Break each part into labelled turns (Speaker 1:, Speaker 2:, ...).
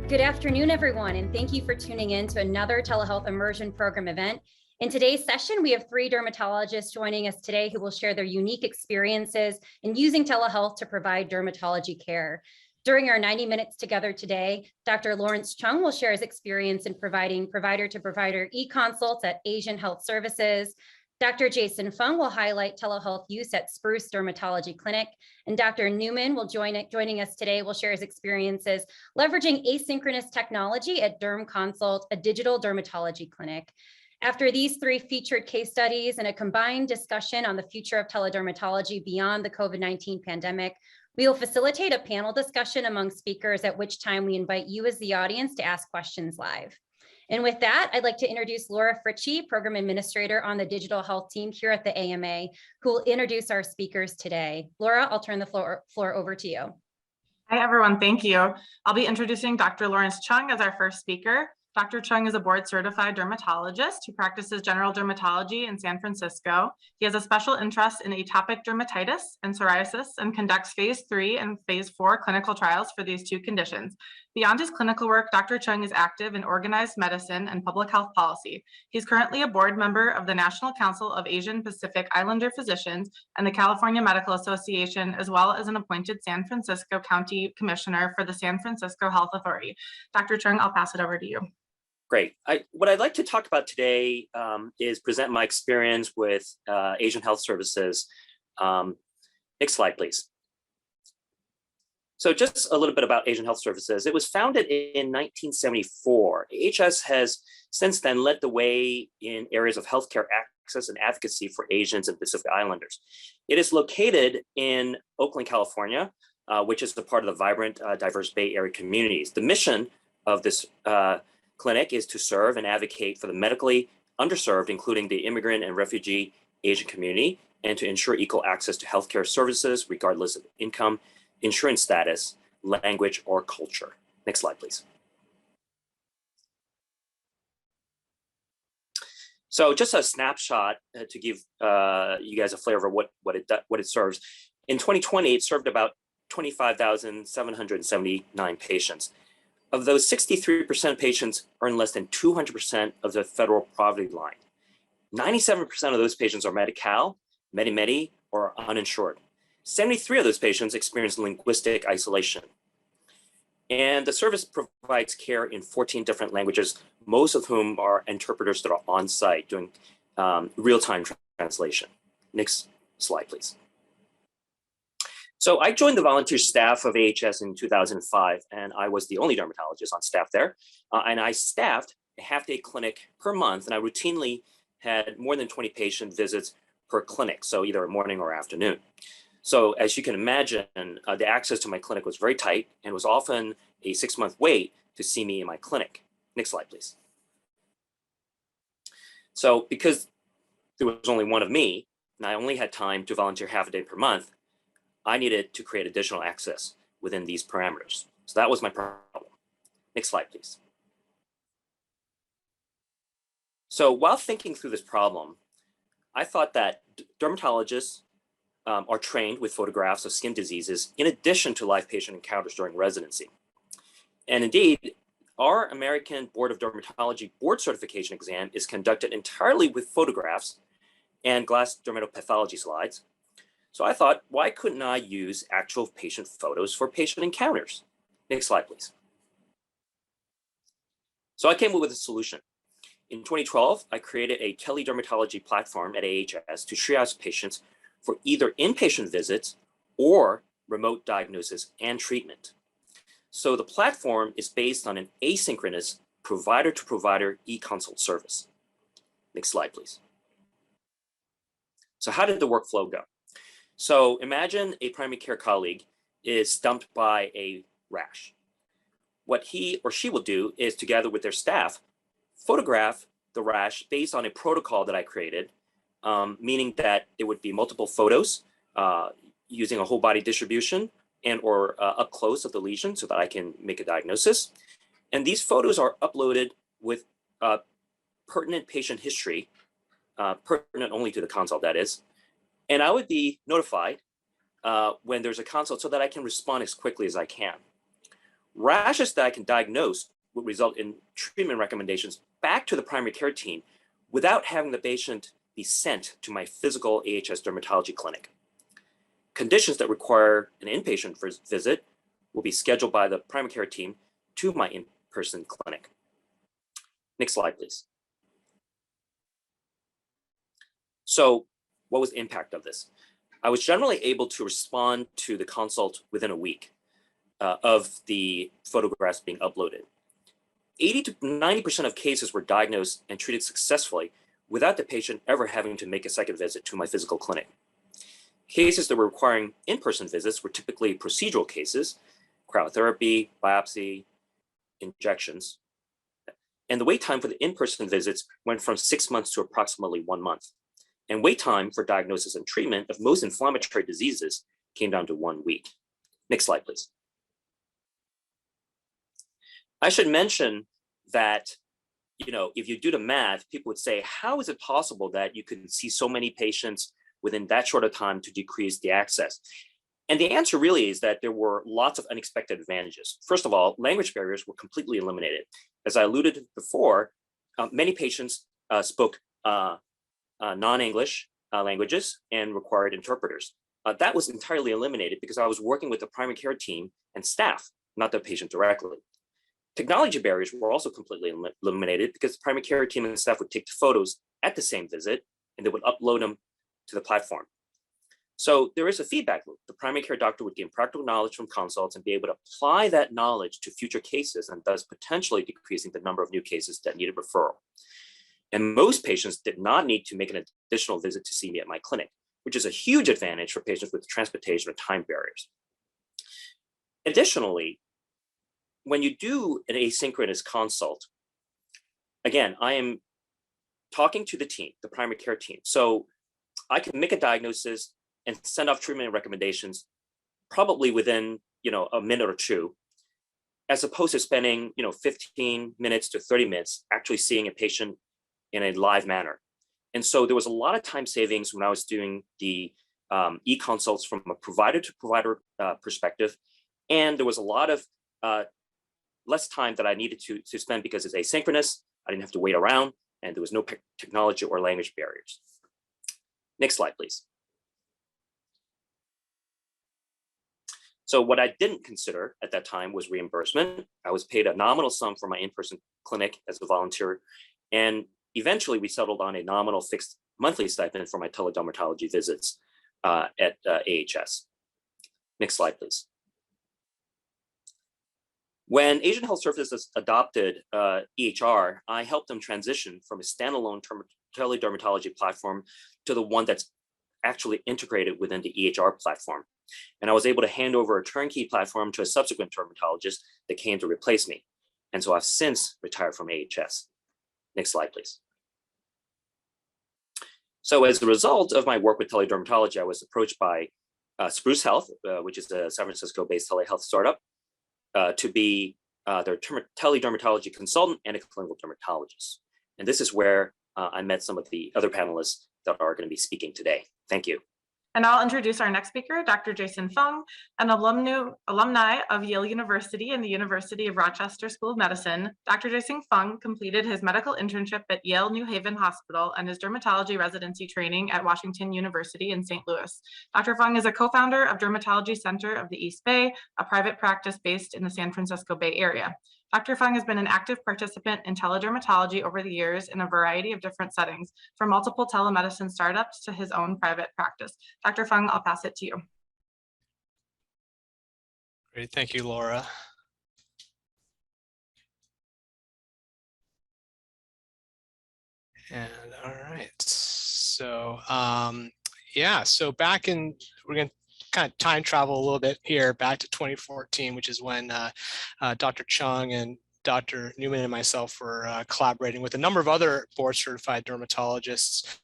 Speaker 1: Good afternoon, everyone, and thank you for tuning in to another telehealth immersion program event. In today's session, we have 3 dermatologists joining us today who will share their unique experiences in using telehealth to provide dermatology care. During our 90 minutes together today, Dr. Lawrence Chung will share his experience in providing provider-to-provider e-consults at Asian Health Services. Dr. Jason Fung will highlight telehealth use at Spruce Dermatology Clinic, and Dr. Newman will joining us today will share his experiences leveraging asynchronous technology at Derm Consult, a digital dermatology clinic. After these 3 featured case studies and a combined discussion on the future of teledermatology beyond the COVID-19 pandemic, we will facilitate a panel discussion among speakers, at which time we invite you as the audience to ask questions live. And with that, I'd like to introduce Laura Fritchie, Program Administrator on the Digital Health team here at the AMA, who will introduce our speakers today. Laura, I'll turn the floor over to you.
Speaker 2: Hi, everyone. Thank you. I'll be introducing Dr. Lawrence Chung as our first speaker. Dr. Chung is a board-certified dermatologist who practices general dermatology in San Francisco. He has a special interest in atopic dermatitis and psoriasis and conducts phase 3 and phase 4 clinical trials for these 2 conditions. Beyond his clinical work, Dr. Chung is active in organized medicine and public health policy. He's currently a board member of the National Council of Asian Pacific Islander Physicians and the California Medical Association, as well as an appointed San Francisco County Commissioner for the San Francisco Health Authority. Dr. Chung, I'll pass it over to you.
Speaker 3: Great. What I'd like to talk about today is present my experience with Asian Health Services. Next slide, please. So just a little bit about Asian Health Services. It was founded in 1974. AHS has since then led the way in areas of healthcare access and advocacy for Asians and Pacific Islanders. It is located in Oakland, California, which is a part of the vibrant, diverse Bay Area communities. The mission of this clinic is to serve and advocate for the medically underserved, including the immigrant and refugee Asian community, and to ensure equal access to healthcare services, regardless of income, insurance status, language, or culture. Next slide, please. So just a snapshot to give you guys a flavor of what it serves. In 2020, it served about 25,779 patients. Of those, 63% of patients earn less than 200% of the federal poverty line. 97% of those patients are Medi-Cal, Medi-Medi, or uninsured. 73 of those patients experience linguistic isolation. And the service provides care in 14 different languages, most of whom are interpreters that are on site doing real-time translation. Next slide, please. So I joined the volunteer staff of AHS in 2005, and I was the only dermatologist on staff there. And I staffed a half-day clinic per month, and I routinely had more than 20 patient visits per clinic, so either morning or afternoon. So as you can imagine, the access to my clinic was very tight and was often a 6-month wait to see me in my clinic. Next slide, please. So because there was only one of me, and I only had time to volunteer half a day per month, I needed to create additional access within these parameters. So that was my problem. Next slide, please. So while thinking through this problem, I thought that dermatologists are trained with photographs of skin diseases in addition to live patient encounters during residency. And indeed, our American Board of Dermatology board certification exam is conducted entirely with photographs and glass dermatopathology slides. So I thought, why couldn't I use actual patient photos for patient encounters? Next slide, please. So I came up with a solution. In 2012, I created a teledermatology platform at AHS to triage patients for either inpatient visits or remote diagnosis and treatment. So the platform is based on an asynchronous provider-to-provider e-consult service. Next slide, please. So how did the workflow go? So imagine a primary care colleague is stumped by a rash. What he or she will do is, together with their staff, photograph the rash based on a protocol that I created, meaning that there would be multiple photos using a whole body distribution and or up close of the lesion so that I can make a diagnosis. And these photos are uploaded with pertinent patient history, pertinent only to the consult, that is. And I would be notified when there's a consult so that I can respond as quickly as I can. Rashes that I can diagnose would result in treatment recommendations back to the primary care team without having the patient be sent to my physical AHS dermatology clinic. Conditions that require an inpatient visit will be scheduled by the primary care team to my in-person clinic. Next slide, please. So what was the impact of this? I was generally able to respond to the consult within a week of the photographs being uploaded. 80 to 90% of cases were diagnosed and treated successfully without the patient ever having to make a second visit to my physical clinic. Cases that were requiring in-person visits were typically procedural cases, cryotherapy, biopsy, injections. And the wait time for the in-person visits went from 6 months to approximately 1 month. And wait time for diagnosis and treatment of most inflammatory diseases came down to 1 week. Next slide, please. I should mention that, if you do the math, people would say, how is it possible that you could see so many patients within that short of time to decrease the access? And the answer really is that there were lots of unexpected advantages. First of all, language barriers were completely eliminated. As I alluded to before, many patients spoke non-English languages and required interpreters. That was entirely eliminated because I was working with the primary care team and staff, not the patient directly. Technology barriers were also completely eliminated because the primary care team and staff would take the photos at the same visit and they would upload them to the platform. So there is a feedback loop. The primary care doctor would gain practical knowledge from consults and be able to apply that knowledge to future cases, and thus potentially decreasing the number of new cases that needed referral. And most patients did not need to make an additional visit to see me at my clinic, which is a huge advantage for patients with transportation or time barriers. Additionally, when you do an asynchronous consult, again, I am talking to the team, the primary care team. So I can make a diagnosis and send off treatment recommendations probably within a minute or two, as opposed to spending 15 minutes to 30 minutes actually seeing a patient in a live manner. And so there was a lot of time savings when I was doing the e-consults from a provider to provider perspective. And there was a lot of less time that I needed to spend because it's asynchronous. I didn't have to wait around, and there was no technology or language barriers. Next slide, please. So what I didn't consider at that time was reimbursement. I was paid a nominal sum for my in-person clinic as a volunteer, and eventually we settled on a nominal fixed monthly stipend for my teledermatology visits at AHS. Next slide, please. When Asian Health Services adopted EHR, I helped them transition from a standalone teledermatology platform to the one that's actually integrated within the EHR platform. And I was able to hand over a turnkey platform to a subsequent dermatologist that came to replace me. And so I've since retired from AHS. Next slide, please. So as a result of my work with teledermatology, I was approached by Spruce Health, which is a San Francisco-based telehealth startup, to be their teledermatology consultant and a clinical dermatologist. And this is where I met some of the other panelists that are going to be speaking today. Thank you.
Speaker 2: And I'll introduce our next speaker, Dr. Jason Fung, an alumni of Yale University and the University of Rochester School of Medicine. Dr. Jason Fung completed his medical internship at Yale New Haven Hospital and his dermatology residency training at Washington University in St. Louis. Dr. Fung is a co-founder of Dermatology Center of the East Bay, a private practice based in the San Francisco Bay Area. Dr. Fung has been an active participant in teledermatology over the years in a variety of different settings, from multiple telemedicine startups to his own private practice. Dr. Fung, I'll pass it to you.
Speaker 4: Great, thank you, Laura. And all right, so yeah, so back in, we're going to kind of time travel a little bit here back to 2014, which is when Dr. Chung and Dr. Newman and myself were collaborating with a number of other board certified dermatologists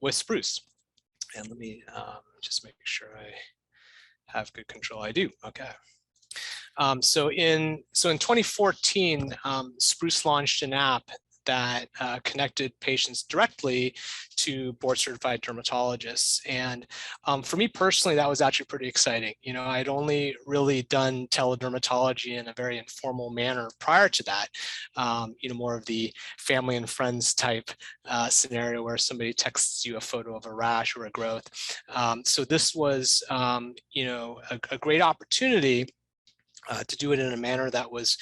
Speaker 4: with Spruce. And let me just make sure I have good control. I do. Okay. So in 2014, Spruce launched an app that connected patients directly to board certified dermatologists. And for me personally, that was actually pretty exciting. You know, I'd only really done teledermatology in a very informal manner prior to that. You know, more of the family and friends type scenario where somebody texts you a photo of a rash or a growth. So this was, you know, a great opportunity to do it in a manner that was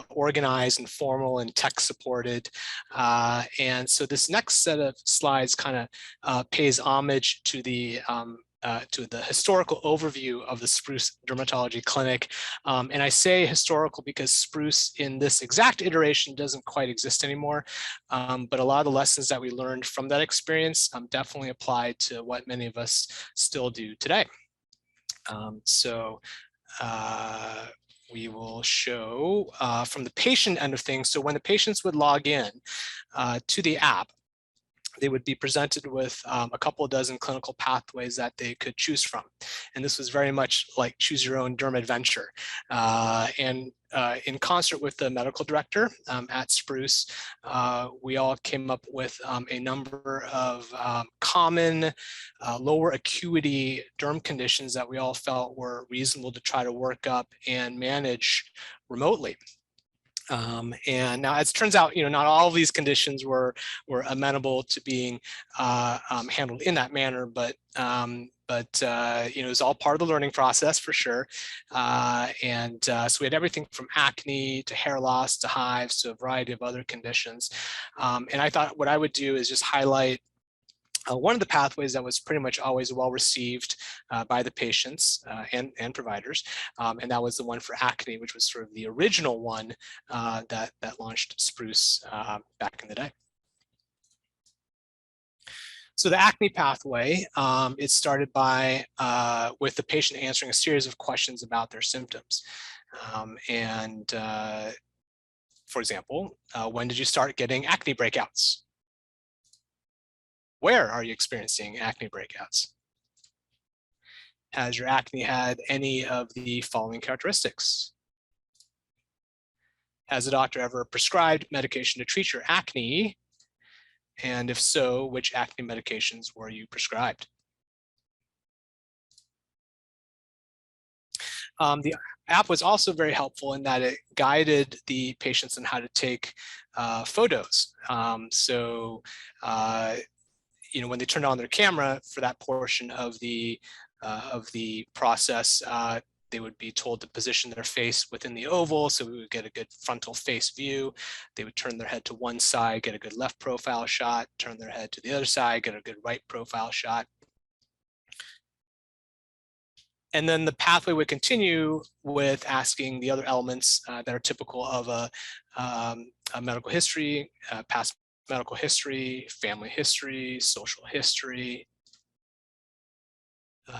Speaker 4: organized and formal and tech supported. And so this next set of slides kind of pays homage to the historical overview of the Spruce Dermatology Clinic. And I say historical because Spruce in this exact iteration doesn't quite exist anymore. But a lot of the lessons that we learned from that experience definitely apply to what many of us still do today. We will show from the patient end of things. So when the patients would log in to the app, they would be presented with a couple of dozen clinical pathways that they could choose from. And this was very much like choose your own derm adventure. In concert with the medical director at Spruce, we all came up with a number of common lower acuity derm conditions that we all felt were reasonable to try to work up and manage remotely. And now, as it turns out, you know, not all of these conditions were amenable to being handled in that manner, but you know, it was all part of the learning process for sure. So we had everything from acne to hair loss to hives to a variety of other conditions. And I thought what I would do is just highlight one of the pathways that was pretty much always well received by the patients and providers, and that was the one for acne, which was sort of the original one that launched Spruce back in the day. So the acne pathway, it started by with the patient answering a series of questions about their symptoms. For example, when did you start getting acne breakouts? Where are you experiencing acne breakouts? Has your acne had any of the following characteristics? Has the doctor ever prescribed medication to treat your acne? And if so, which acne medications were you prescribed? The app was also very helpful in that it guided the patients on how to take photos. You know, when they turned on their camera for that portion of the process, they would be told to position their face within the oval, so we would get a good frontal face view. They would turn their head to one side, get a good left profile shot, turn their head to the other side, get a good right profile shot. And then the pathway would continue with asking the other elements that are typical of a medical history, past medical history, family history, social history,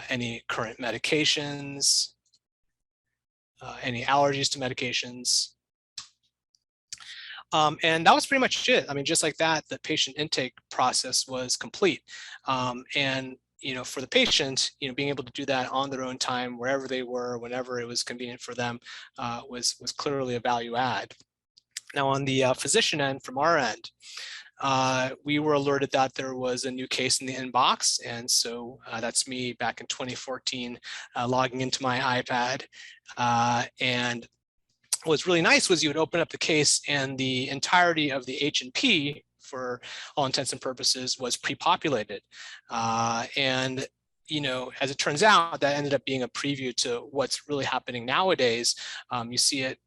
Speaker 4: any current medications, any allergies to medications. And that was pretty much it. I mean, just like that, the patient intake process was complete. And you know, for the patient, you know, being able to do that on their own time, wherever they were, whenever it was convenient for them, was clearly a value add. Now, on the physician end, from our end, we were alerted that there was a new case in the inbox. And so that's me back in 2014, logging into my iPad. And what's really nice was you would open up the case and the entirety of the H&P, for all intents and purposes, was pre-populated. And you know, as it turns out, that ended up being a preview to what's really happening nowadays. You see it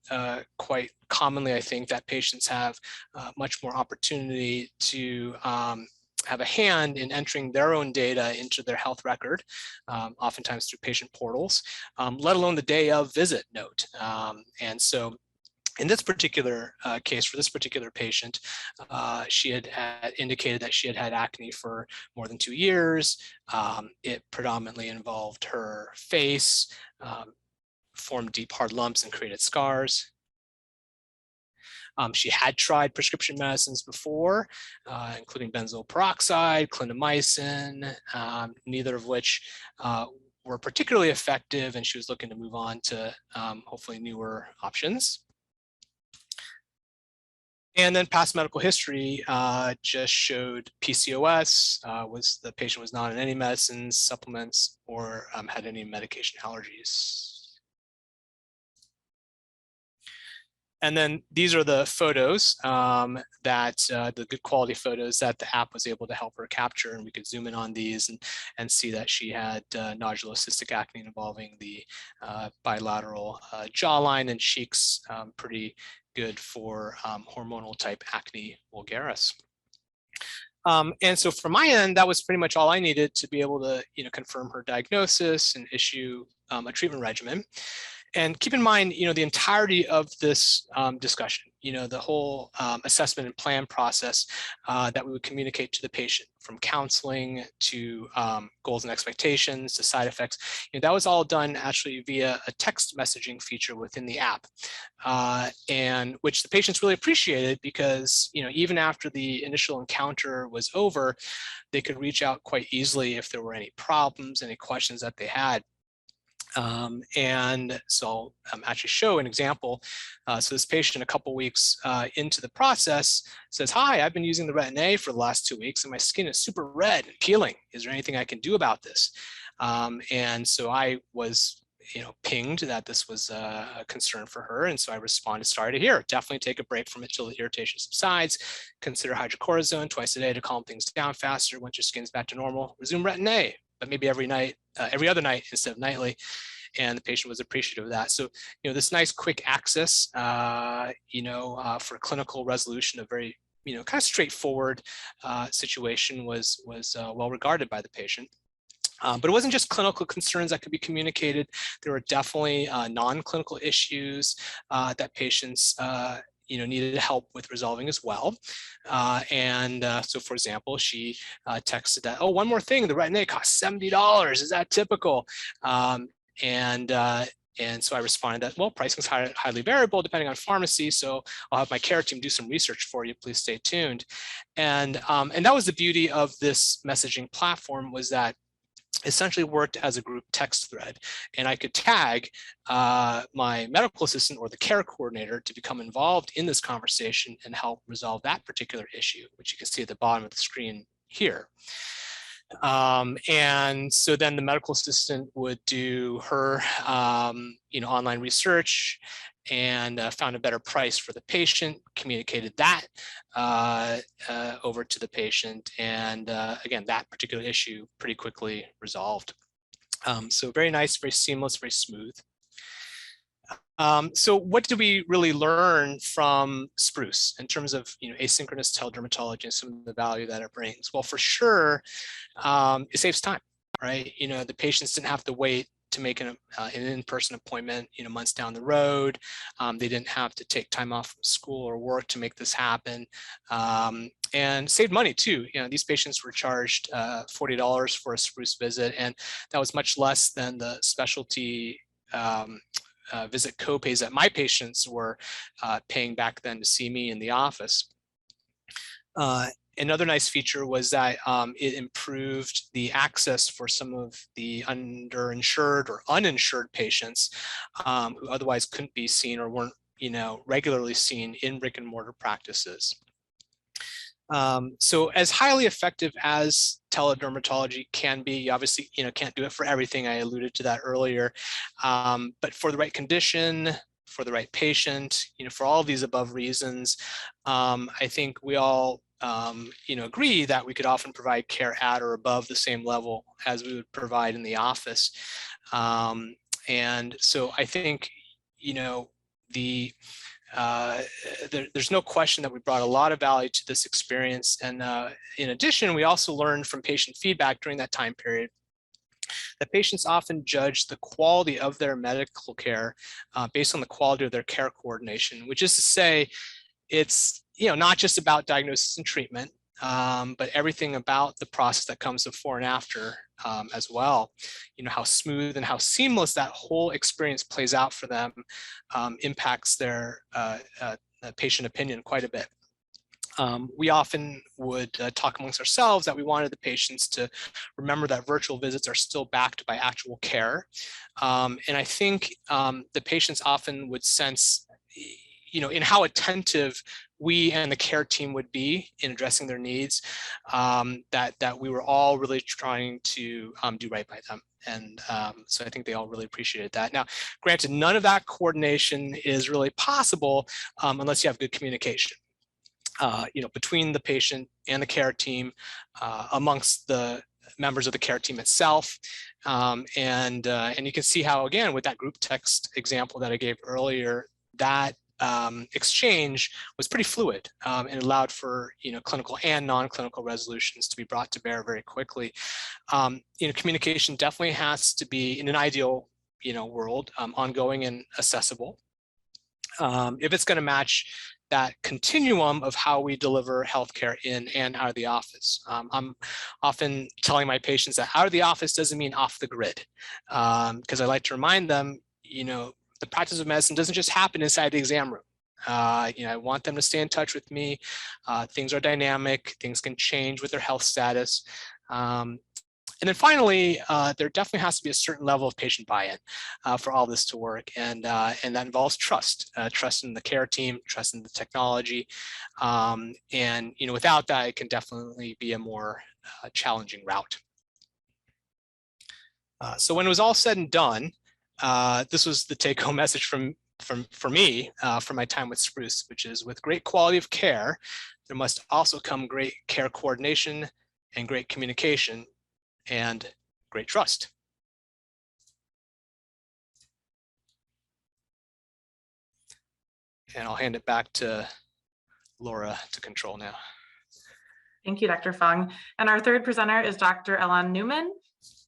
Speaker 4: quite commonly, I think, that patients have much more opportunity to have a hand in entering their own data into their health record, oftentimes through patient portals, let alone the day of visit note. And so in this particular case, for this particular patient, she had indicated that she had had acne for more than 2 years. It predominantly involved her face, formed deep hard lumps and created scars. She had tried prescription medicines before, including benzoyl peroxide, clindamycin, neither of which were particularly effective, and she was looking to move on to hopefully newer options. And then past medical history just showed PCOS, the patient was not on any medicines, supplements, or had any medication allergies. And then these are the photos the good quality photos that the app was able to help her capture. And we could zoom in on these and see that she had nodular cystic acne involving the bilateral jawline and cheeks, pretty good for hormonal type acne vulgaris. And so from my end, that was pretty much all I needed to be able to confirm her diagnosis and issue a treatment regimen. And keep in mind, the entirety of this discussion, the whole assessment and plan process that we would communicate to the patient, from counseling to goals and expectations to side effects, that was all done actually via a text messaging feature within the app, and which the patients really appreciated because, even after the initial encounter was over, they could reach out quite easily if there were any problems, any questions that they had. And so I'll actually show an example. So this patient, a couple weeks into the process, says, "Hi, I've been using the Retin-A for the last 2 weeks and my skin is super red and peeling. Is there anything I can do about this?" And so I was pinged that this was a concern for her. And so I responded, "Sorry to hear. Definitely take a break from it till the irritation subsides. Consider hydrocortisone twice a day to calm things down faster. Once your skin's back to normal, resume Retin-A, but maybe every other night instead of nightly." And the patient was appreciative of that. So, this nice quick access, for clinical resolution of very, kind of straightforward situation was well regarded by the patient. But it wasn't just clinical concerns that could be communicated. There were definitely non-clinical issues that patients needed help with resolving as well. So for example, she texted that, "Oh, one more thing, the Retin-A costs $70. Is that typical?" And so I responded that, "Well, pricing is highly variable depending on pharmacy. So I'll have my care team do some research for you. Please stay tuned." And that was the beauty of this messaging platform, was that essentially worked as a group text thread, and I could tag my medical assistant or the care coordinator to become involved in this conversation and help resolve that particular issue, which you can see at the bottom of the screen here. And so then the medical assistant would do her, online research and found a better price for the patient, communicated that over to the patient. And again, that particular issue pretty quickly resolved. So very nice, very seamless, very smooth. So what did we really learn from Spruce in terms of asynchronous teledermatology and some of the value that it brings? Well, for sure, it saves time, right? The patients didn't have to wait to make an in-person appointment, months down the road. They didn't have to take time off from school or work to make this happen, and saved money too. These patients were charged $40 for a Spruce visit, and that was much less than the specialty visit copays that my patients were paying back then to see me in the office. Another nice feature was that it improved the access for some of the underinsured or uninsured patients who otherwise couldn't be seen or weren't regularly seen in brick and mortar practices. So as highly effective as teledermatology can be, you obviously can't do it for everything. I alluded to that earlier, but for the right condition, for the right patient, for all of these above reasons, I think we all agree that we could often provide care at or above the same level as we would provide in the office. And so I think there's no question that we brought a lot of value to this experience. And in addition, we also learned from patient feedback during that time period that patients often judge the quality of their medical care based on the quality of their care coordination, which is to say, it's not just about diagnosis and treatment, but everything about the process that comes before and after as well. How smooth and how seamless that whole experience plays out for them impacts their patient opinion quite a bit. We often would talk amongst ourselves that we wanted the patients to remember that virtual visits are still backed by actual care. And I think the patients often would sense in how attentive we and the care team would be in addressing their needs, that we were all really trying to do right by them. And so I think they all really appreciated that. Now, granted, none of that coordination is really possible unless you have good communication, between the patient and the care team, amongst the members of the care team itself. And you can see how, again, with that group text example that I gave earlier, that exchange was pretty fluid, and allowed for clinical and non-clinical resolutions to be brought to bear very quickly. Communication definitely has to be, in an ideal world, ongoing and accessible. If it's going to match that continuum of how we deliver healthcare in and out of the office. I'm often telling my patients that out of the office doesn't mean off the grid, because I like to remind them, the practice of medicine doesn't just happen inside the exam room. I want them to stay in touch with me. Things are dynamic. Things can change with their health status. And then finally, there definitely has to be a certain level of patient buy-in for all this to work. And that involves trust, trust in the care team, trust in the technology. And without that, it can definitely be a more challenging route. So when it was all said and done, this was the take-home message for me from my time with Spruce, which is, with great quality of care, there must also come great care coordination and great communication and great trust. And I'll hand it back to Laura to control now.
Speaker 2: Thank you, Dr. Fung. And our third presenter is Dr. Elan Newman.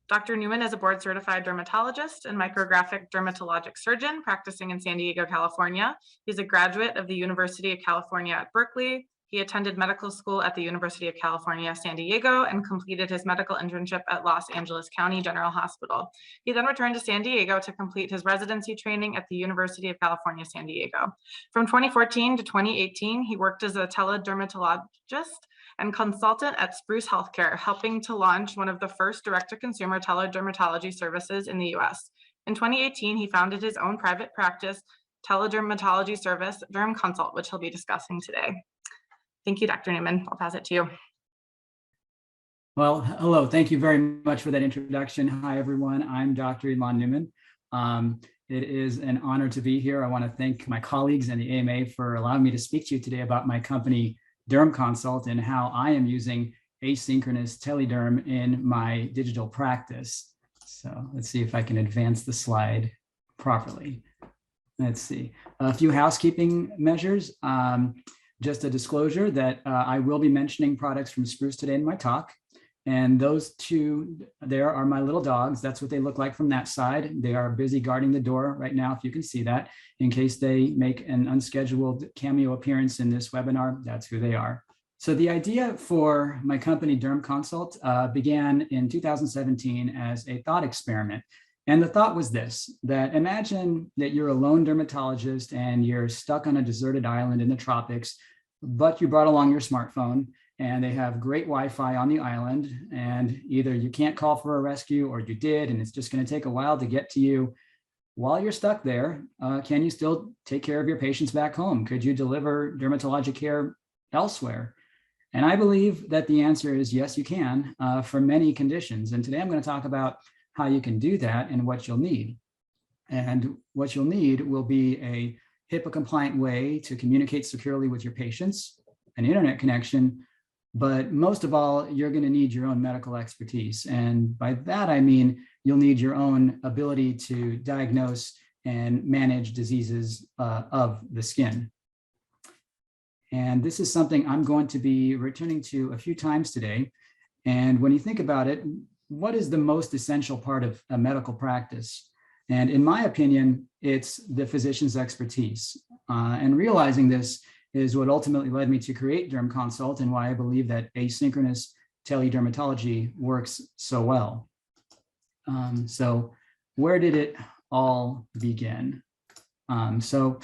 Speaker 2: Dr. Newman is a board certified dermatologist and micrographic dermatologic surgeon practicing in San Diego, California. He's a graduate of the University of California at Berkeley. He attended medical school at the University of California, San Diego, and completed his medical internship at Los Angeles County General Hospital. He then returned to San Diego to complete his residency training at the University of California, San Diego. From 2014 to 2018, he worked as a teledermatologist and consultant at Spruce Healthcare, helping to launch one of the first direct-to-consumer teledermatology services in the US. In 2018, he founded his own private practice, teledermatology service, Derm Consult, which he'll be discussing today. Thank you, Dr. Newman. I'll pass it to you.
Speaker 5: Well, hello. Thank you very much for that introduction. Hi, everyone. I'm Dr. Elan Newman. It is an honor to be here. I want to thank my colleagues and the AMA for allowing me to speak to you today about my company, Derm Consult, and how I am using asynchronous telederm in my digital practice. So let's see if I can advance the slide properly. Let's see. A few housekeeping measures. Just a disclosure that I will be mentioning products from Spruce today in my talk. And those two there are my little dogs. That's what they look like from that side. They are busy guarding the door right now, if you can see that, in case they make an unscheduled cameo appearance in this webinar. That's who they are. So the idea for my company, Derm Consult, began in 2017 as a thought experiment. And the thought was this, that imagine that you're a lone dermatologist and you're stuck on a deserted island in the tropics, but you brought along your smartphone and they have great Wi-Fi on the island, and either you can't call for a rescue or you did, and it's just going to take a while to get to you. While you're stuck there, can you still take care of your patients back home? Could you deliver dermatologic care elsewhere? And I believe that the answer is yes, you can, for many conditions. And today I'm going to talk about how you can do that and what you'll need. And what you'll need will be a HIPAA compliant way to communicate securely with your patients, an internet connection, but most of all, you're going to need your own medical expertise. And by that, I mean, you'll need your own ability to diagnose and manage diseases of the skin. And this is something I'm going to be returning to a few times today. And when you think about it, what is the most essential part of a medical practice? And in my opinion, it's the physician's expertise. And realizing this is what ultimately led me to create Derm Consult and why I believe that asynchronous teledermatology works so well. So where did it all begin? So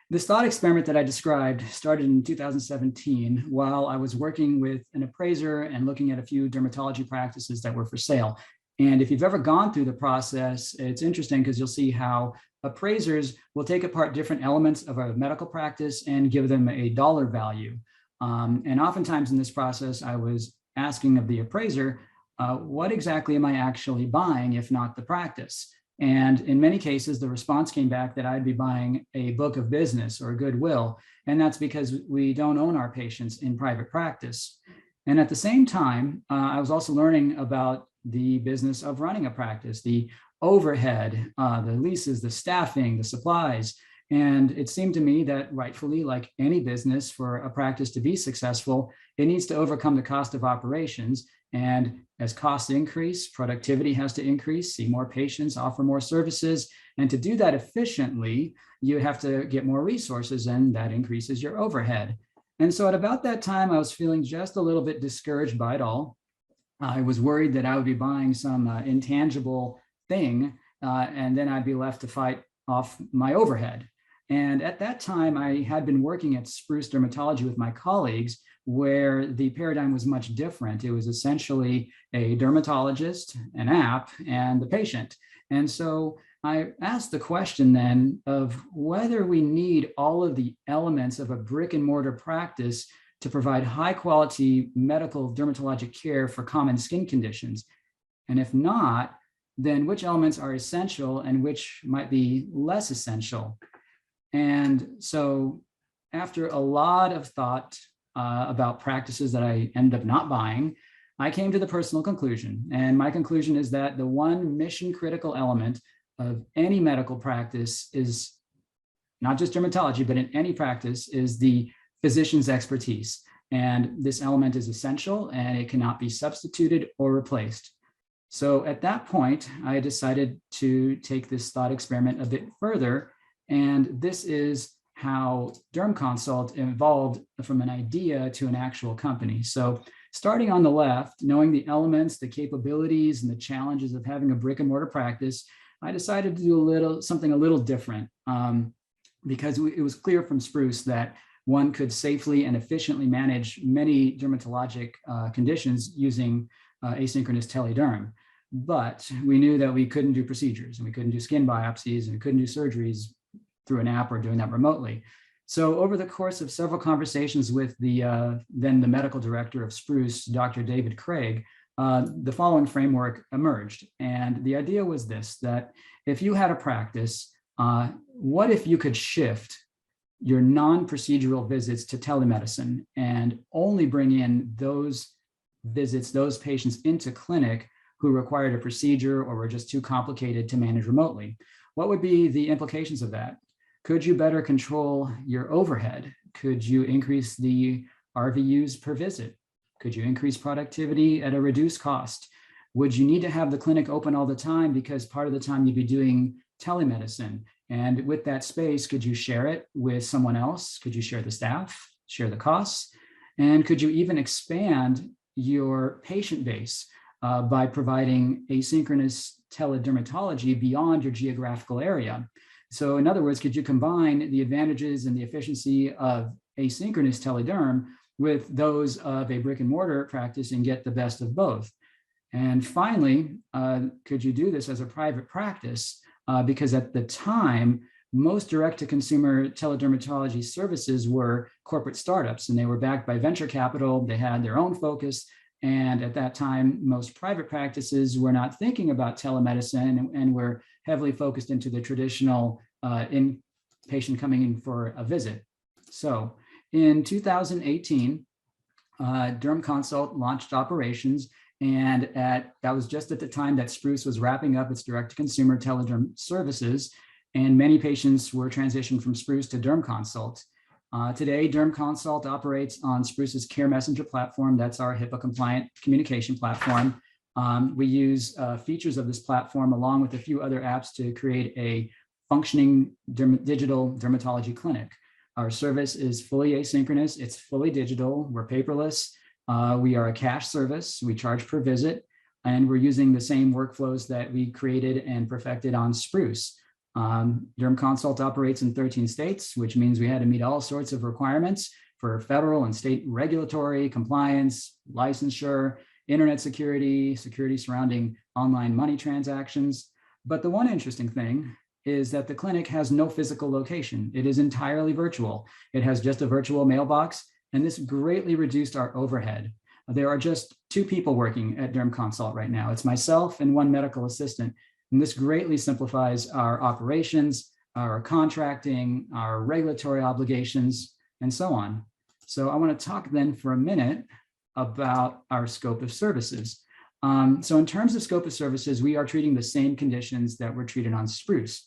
Speaker 5: this thought experiment that I described started in 2017 while I was working with an appraiser and looking at a few dermatology practices that were for sale. And if you've ever gone through the process, it's interesting because you'll see how appraisers will take apart different elements of a medical practice and give them a dollar value. And oftentimes in this process, I was asking of the appraiser, what exactly am I actually buying, if not the practice? And in many cases, the response came back that I'd be buying a book of business or goodwill. And that's because we don't own our patients in private practice. And at the same time, I was also learning about the business of running a practice, the overhead, the leases, the staffing, the supplies. And it seemed to me that rightfully, like any business, for a practice to be successful, it needs to overcome the cost of operations. And as costs increase, productivity has to increase, see more patients, offer more services. And to do that efficiently, you have to get more resources, and that increases your overhead. And so at about that time, I was feeling just a little bit discouraged by it all. I was worried that I would be buying some intangible thing, and then I'd be left to fight off my overhead. And at that time, I had been working at Spruce Dermatology with my colleagues, where the paradigm was much different. It was essentially a dermatologist, an app, and the patient. And so I asked the question then of whether we need all of the elements of a brick and mortar practice to provide high quality medical dermatologic care for common skin conditions. And if not, then which elements are essential and which might be less essential? And so after a lot of thought about practices that I ended up not buying, I came to the personal conclusion. And my conclusion is that the one mission critical element of any medical practice is not just dermatology, but in any practice, is the physician's expertise. And this element is essential and it cannot be substituted or replaced. So at that point, I decided to take this thought experiment a bit further. And this is how DermConsult evolved from an idea to an actual company. So starting on the left, knowing the elements, the capabilities, and the challenges of having a brick and mortar practice, I decided to do something a little different because it was clear from Spruce that one could safely and efficiently manage many dermatologic conditions using asynchronous telederm. But we knew that we couldn't do procedures, and we couldn't do skin biopsies, and we couldn't do surgeries through an app or doing that remotely. So over the course of several conversations with then the medical director of Spruce, Dr. David Craig, the following framework emerged. And the idea was this, that if you had a practice, what if you could shift your non-procedural visits to telemedicine and only bring in those visits, those patients into clinic who required a procedure or were just too complicated to manage remotely? What would be the implications of that? Could you better control your overhead? Could you increase the RVUs per visit? Could you increase productivity at a reduced cost? Would you need to have the clinic open all the time because part of the time you'd be doing telemedicine? And with that space, could you share it with someone else? Could you share the staff, share the costs? And could you even expand your patient base by providing asynchronous teledermatology beyond your geographical area? So in other words, could you combine the advantages and the efficiency of asynchronous telederm with those of a brick and mortar practice and get the best of both? And finally, could you do this as a private practice? Because at the time, most direct-to-consumer teledermatology services were corporate startups, and they were backed by venture capital. They had their own focus. And at that time, most private practices were not thinking about telemedicine and were heavily focused into the traditional patient coming in for a visit. So in 2018, DermConsult launched operations, and that was just at the time that Spruce was wrapping up its direct-to-consumer telederm services, and many patients were transitioned from Spruce to DermConsult. Today, DermConsult operates on Spruce's Care Messenger platform. That's our HIPAA-compliant communication platform. We use features of this platform along with a few other apps to create a functioning digital dermatology clinic. Our service is fully asynchronous. It's fully digital. We're paperless. We are a cash service. We charge per visit, and we're using the same workflows that we created and perfected on Spruce. DermConsult operates in 13 states, which means we had to meet all sorts of requirements for federal and state regulatory compliance, licensure, internet security, security surrounding online money transactions. But the one interesting thing is that the clinic has no physical location. It is entirely virtual. It has just a virtual mailbox, and this greatly reduced our overhead. There are just 2 people working at Derm Consult right now. It's myself and 1 medical assistant. And this greatly simplifies our operations, our contracting, our regulatory obligations, and so on. So I want to talk then for a minute about our scope of services. So in terms of scope of services, we are treating the same conditions that were treated on Spruce.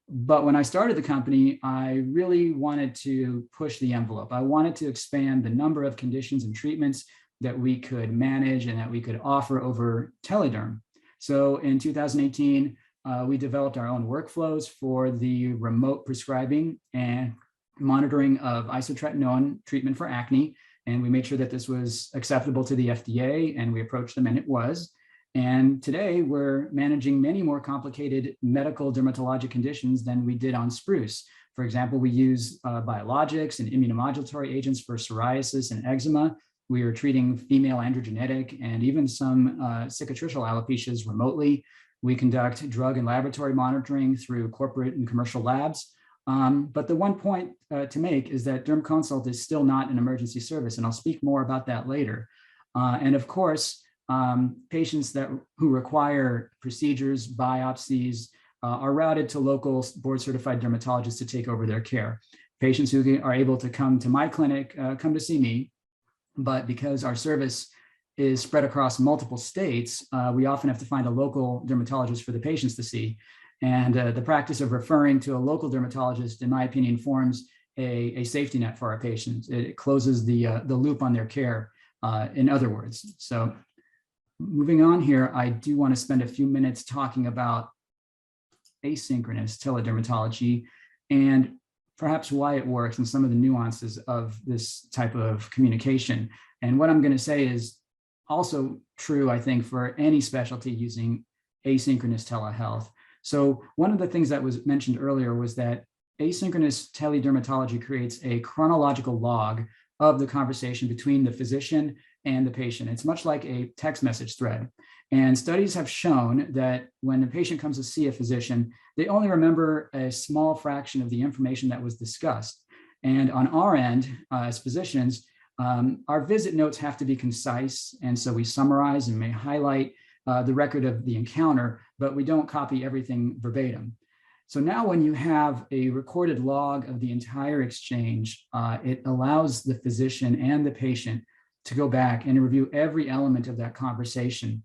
Speaker 5: But when I started the company, I really wanted to push the envelope. I wanted to expand the number of conditions and treatments that we could manage and that we could offer over Telederm. So in 2018, we developed our own workflows for the remote prescribing and monitoring of isotretinoin treatment for acne. And we made sure that this was acceptable to the FDA, and we approached them and it was. And today we're managing many more complicated medical dermatologic conditions than we did on Spruce. For example, we use biologics and immunomodulatory agents for psoriasis and eczema. We are treating female androgenetic and even some cicatricial alopecias remotely. We conduct drug and laboratory monitoring through corporate and commercial labs. But the one point to make is that Derm Consult is still not an emergency service, and I'll speak more about that later. And of course, patients who require procedures, biopsies, are routed to local board-certified dermatologists to take over their care. Patients who are able to come to my clinic come to see me, but because our service is spread across multiple states, we often have to find a local dermatologist for the patients to see. And the practice of referring to a local dermatologist, in my opinion, forms a safety net for our patients. It closes the loop on their care, in other words. So moving on here, I do want to spend a few minutes talking about asynchronous teledermatology and perhaps why it works and some of the nuances of this type of communication. And what I'm going to say is also true, I think, for any specialty using asynchronous telehealth. So one of the things that was mentioned earlier was that asynchronous teledermatology creates a chronological log of the conversation between the physician and the patient. It's much like a text message thread. And studies have shown that when a patient comes to see a physician, they only remember a small fraction of the information that was discussed. And on our end, as physicians, our visit notes have to be concise. And so we summarize and may highlight the record of the encounter, but we don't copy everything verbatim. So now when you have a recorded log of the entire exchange, it allows the physician and the patient to go back and review every element of that conversation.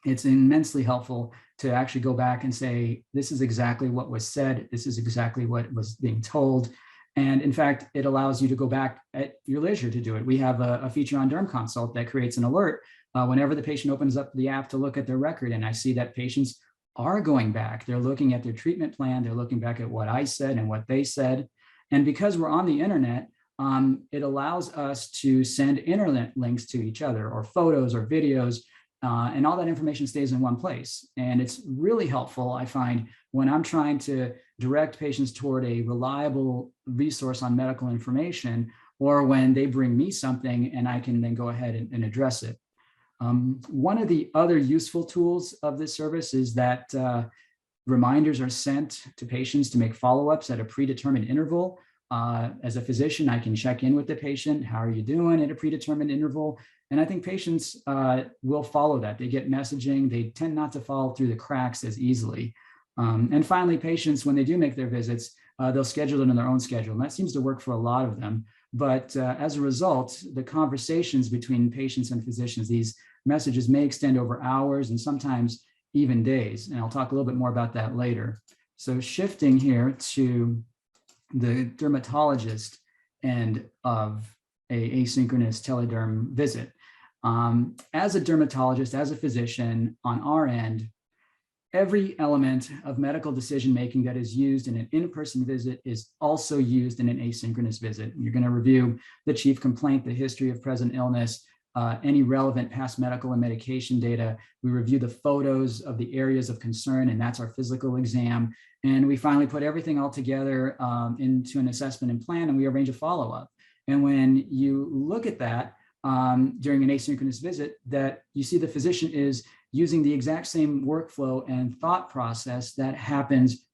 Speaker 5: It's immensely helpful to actually go back and say, this is exactly what was said. This is exactly what was being told. And in fact, it allows you to go back at your leisure to do it. We have a feature on Derm Consult that creates an alert whenever the patient opens up the app to look at their record. And I see that patients are going back. They're looking at their treatment plan. They're looking back at what I said and what they said. And because we're on the internet, it allows us to send internet links to each other or photos or videos, and all that information stays in one place. And it's really helpful, I find, when I'm trying to direct patients toward a reliable resource on medical information, or when they bring me something and I can then go ahead and address it. One of the other useful tools of this service is that reminders are sent to patients to make follow-ups at a predetermined interval. As a physician, I can check in with the patient. How are you doing at a predetermined interval? And I think patients will follow that. They get messaging. They tend not to fall through the cracks as easily. And finally, patients, when they do make their visits, they'll schedule it in their own schedule. And that seems to work for a lot of them. But as a result, the conversations between patients and physicians, these messages may extend over hours and sometimes even days. And I'll talk a little bit more about that later. So shifting here to the dermatologist end of a asynchronous telederm visit. As a dermatologist, as a physician, on our end, every element of medical decision-making that is used in an in-person visit is also used in an asynchronous visit. You're going to review the chief complaint, the history of present illness, any relevant past medical and medication data. We review the photos of the areas of concern, and that's our physical exam. And we finally put everything all together into an assessment and plan, and we arrange a follow-up. And when you look at that during an asynchronous visit, that you see the physician is using the exact same workflow and thought process that happens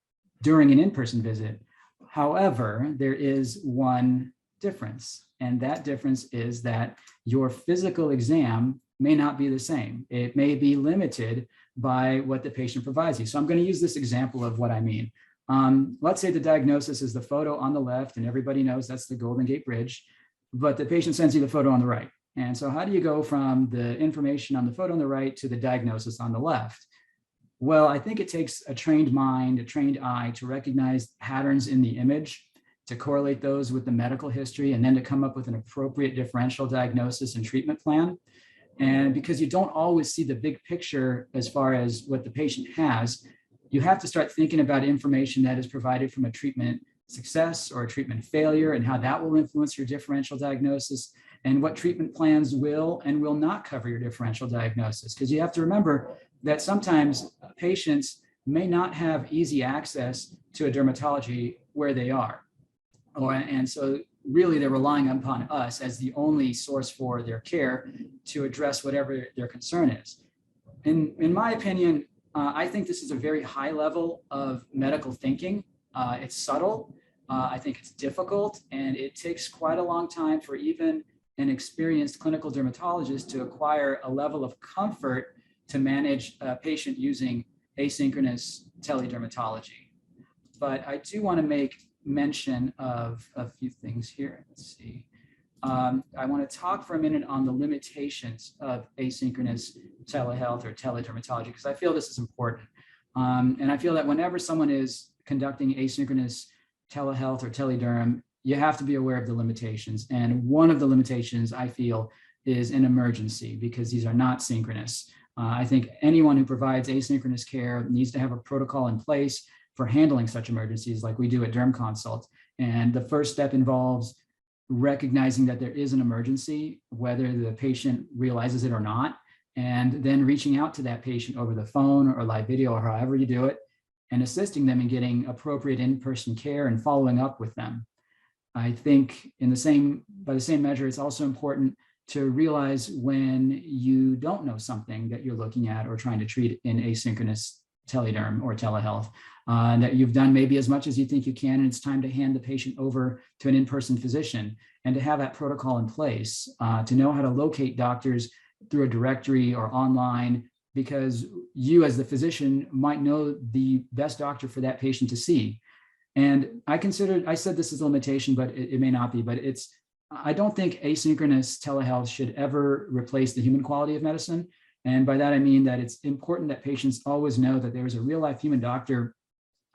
Speaker 5: during an in-person visit. However, there is one difference, and that difference is that your physical exam may not be the same. It may be limited by what the patient provides you. So I'm going to use this example of what I mean. Let's say the diagnosis is the photo on the left, and everybody knows that's the Golden Gate Bridge, but the patient sends you the photo on the right. And so how do you go from the information on the photo on the right to the diagnosis on the left? Well, I think it takes a trained mind, a trained eye to recognize patterns in the image, to correlate those with the medical history, and then to come up with an appropriate differential diagnosis and treatment plan. And because you don't always see the big picture as far as what the patient has, you have to start thinking about information that is provided from a treatment success or a treatment failure, and how that will influence your differential diagnosis, and what treatment plans will and will not cover your differential diagnosis. Because you have to remember that sometimes patients may not have easy access to a dermatology where they are. And so really they're relying upon us as the only source for their care to address whatever their concern is. In my opinion, I think this is a very high level of medical thinking. It's subtle. I think it's difficult, and it takes quite a long time for even an experienced clinical dermatologist to acquire a level of comfort to manage a patient using asynchronous teledermatology. But I do want to make mention of a few things here. Let's see. I want to talk for a minute on the limitations of asynchronous telehealth or teledermatology, because I feel this is important. And I feel that whenever someone is conducting asynchronous telehealth or telederm, you have to be aware of the limitations. And one of the limitations, I feel, is an emergency, because these are not synchronous. I think anyone who provides asynchronous care needs to have a protocol in place for handling such emergencies like we do at Derm Consult. And the first step involves recognizing that there is an emergency, whether the patient realizes it or not, and then reaching out to that patient over the phone or live video or however you do it, and assisting them in getting appropriate in-person care and following up with them. I think by the same measure, it's also important to realize when you don't know something that you're looking at or trying to treat in asynchronous telederm or telehealth, that you've done maybe as much as you think you can, and it's time to hand the patient over to an in-person physician, and to have that protocol in place, to know how to locate doctors through a directory or online, because you as the physician might know the best doctor for that patient to see. And I said this is a limitation, but it may not be, but I don't think asynchronous telehealth should ever replace the human quality of medicine. And by that, I mean that it's important that patients always know that there is a real life human doctor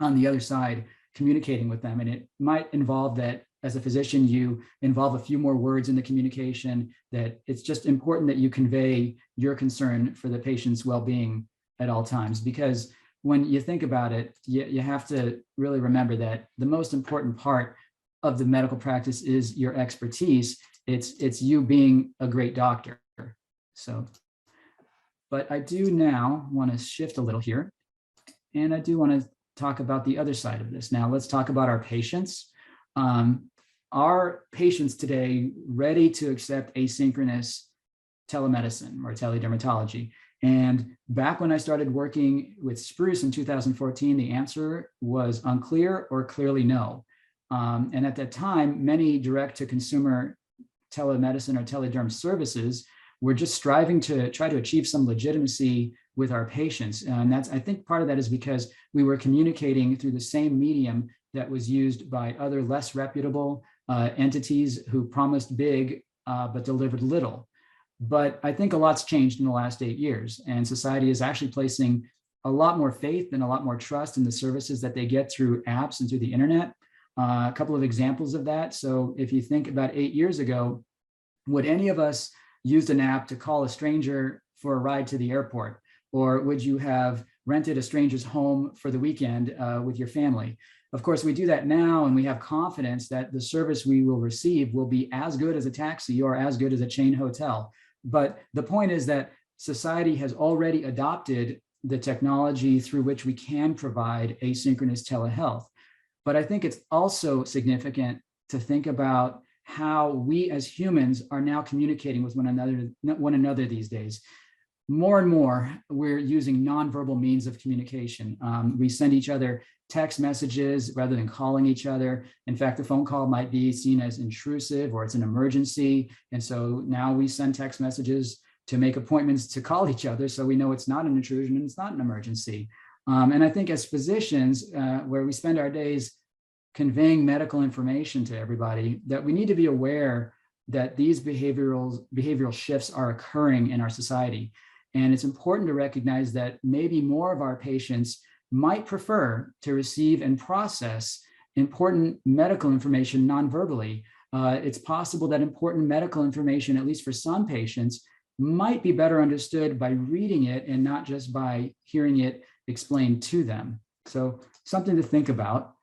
Speaker 5: on the other side communicating with them. And it might involve that as a physician, you involve a few more words in the communication, that it's just important that you convey your concern for the patient's well-being at all times. Because when you think about it, you have to really remember that the most important part of the medical practice is your expertise. It's you being a great doctor. So, but I do now want to shift a little here, and I do want to talk about the other side of this. Now let's talk about our patients. Our patients today ready to accept asynchronous telemedicine or teledermatology. And back when I started working with Spruce in 2014, the answer was unclear or clearly no. And at that time, many direct-to-consumer telemedicine or telederm services were just striving to try to achieve some legitimacy with our patients. And I think part of that is because we were communicating through the same medium that was used by other less reputable entities who promised big but delivered little. But I think a lot's changed in the last 8 years, and society is actually placing a lot more faith and a lot more trust in the services that they get through apps and through the internet. A couple of examples of that. So if you think about 8 years ago, would any of us used an app to call a stranger for a ride to the airport? Or would you have rented a stranger's home for the weekend with your family? Of course, we do that now, and we have confidence that the service we will receive will be as good as a taxi or as good as a chain hotel. But the point is that society has already adopted the technology through which we can provide asynchronous telehealth. But I think it's also significant to think about how we as humans are now communicating with one another these days. more and more, we're using nonverbal means of communication. We send each other text messages rather than calling each other. In fact, the phone call might be seen as intrusive or it's an emergency. And so now we send text messages to make appointments to call each other, so we know it's not an intrusion and it's not an emergency. And I think as physicians, where we spend our days conveying medical information to everybody, that we need to be aware that these behavioral shifts are occurring in our society. And it's important to recognize that maybe more of our patients might prefer to receive and process important medical information non-verbally. It's possible that important medical information, at least for some patients, might be better understood by reading it and not just by hearing it explained to them. So something to think about.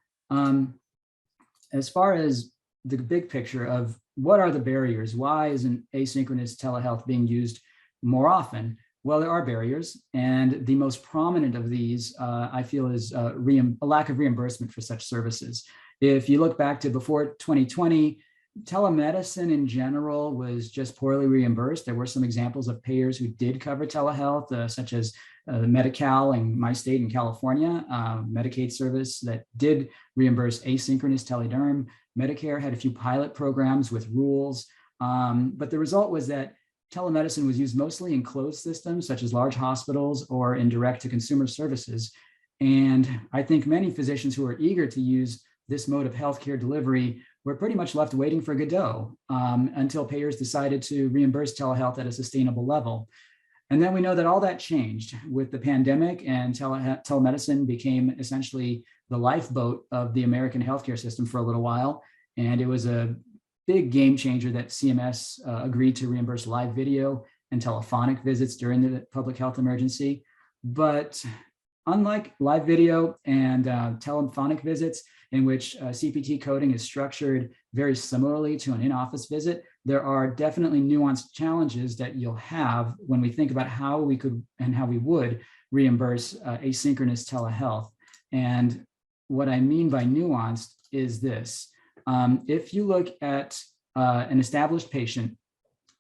Speaker 5: As far as the big picture of what are the barriers, why isn't asynchronous telehealth being used more often? Well, there are barriers, and the most prominent of these, I feel, is a lack of reimbursement for such services. If you look back to before 2020, telemedicine in general was just poorly reimbursed. There were some examples of payers who did cover telehealth, such as Medi-Cal in my state in California, Medicaid service that did reimburse asynchronous telederm. Medicare had a few pilot programs with rules, but the result was that telemedicine was used mostly in closed systems, such as large hospitals or in direct-to-consumer services. And I think many physicians who are eager to use this mode of healthcare delivery were pretty much left waiting for Godot until payers decided to reimburse telehealth at a sustainable level. And then we know that all that changed with the pandemic, and telemedicine became essentially the lifeboat of the American healthcare system for a little while. And it was a big game changer that CMS agreed to reimburse live video and telephonic visits during the public health emergency. But unlike live video and telephonic visits, in which CPT coding is structured very similarly to an in-office visit, there are definitely nuanced challenges that you'll have when we think about how we could and how we would reimburse asynchronous telehealth. And what I mean by nuanced is this. If you look at an established patient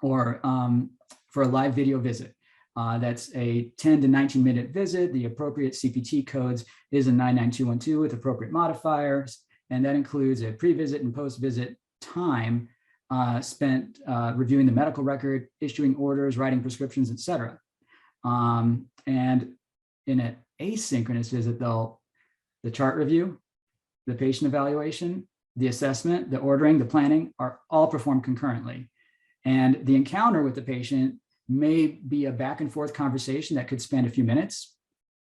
Speaker 5: or for a live video visit, that's a 10 to 19 minute visit. The appropriate CPT codes is a 99212 with appropriate modifiers. And that includes a pre-visit and post-visit time spent reviewing the medical record, issuing orders, writing prescriptions, et cetera. And in an asynchronous visit, though, the chart review, the patient evaluation, the assessment, the ordering, the planning are all performed concurrently. And the encounter with the patient may be a back and forth conversation that could span a few minutes,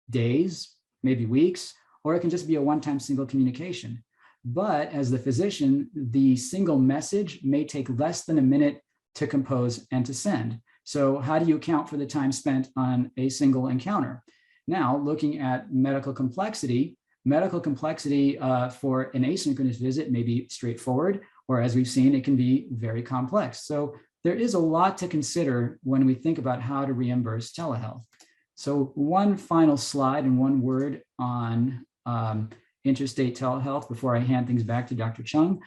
Speaker 5: days, maybe weeks, or it can just be a one-time single communication. But as the physician, the single message may take less than a minute to compose and to send. So how do you account for the time spent on a single encounter? Now, looking at medical complexity for an asynchronous visit may be straightforward, or as we've seen, it can be very complex. So there is a lot to consider when we think about how to reimburse telehealth. So one final slide and one word on interstate telehealth before I hand things back to Dr. Chung.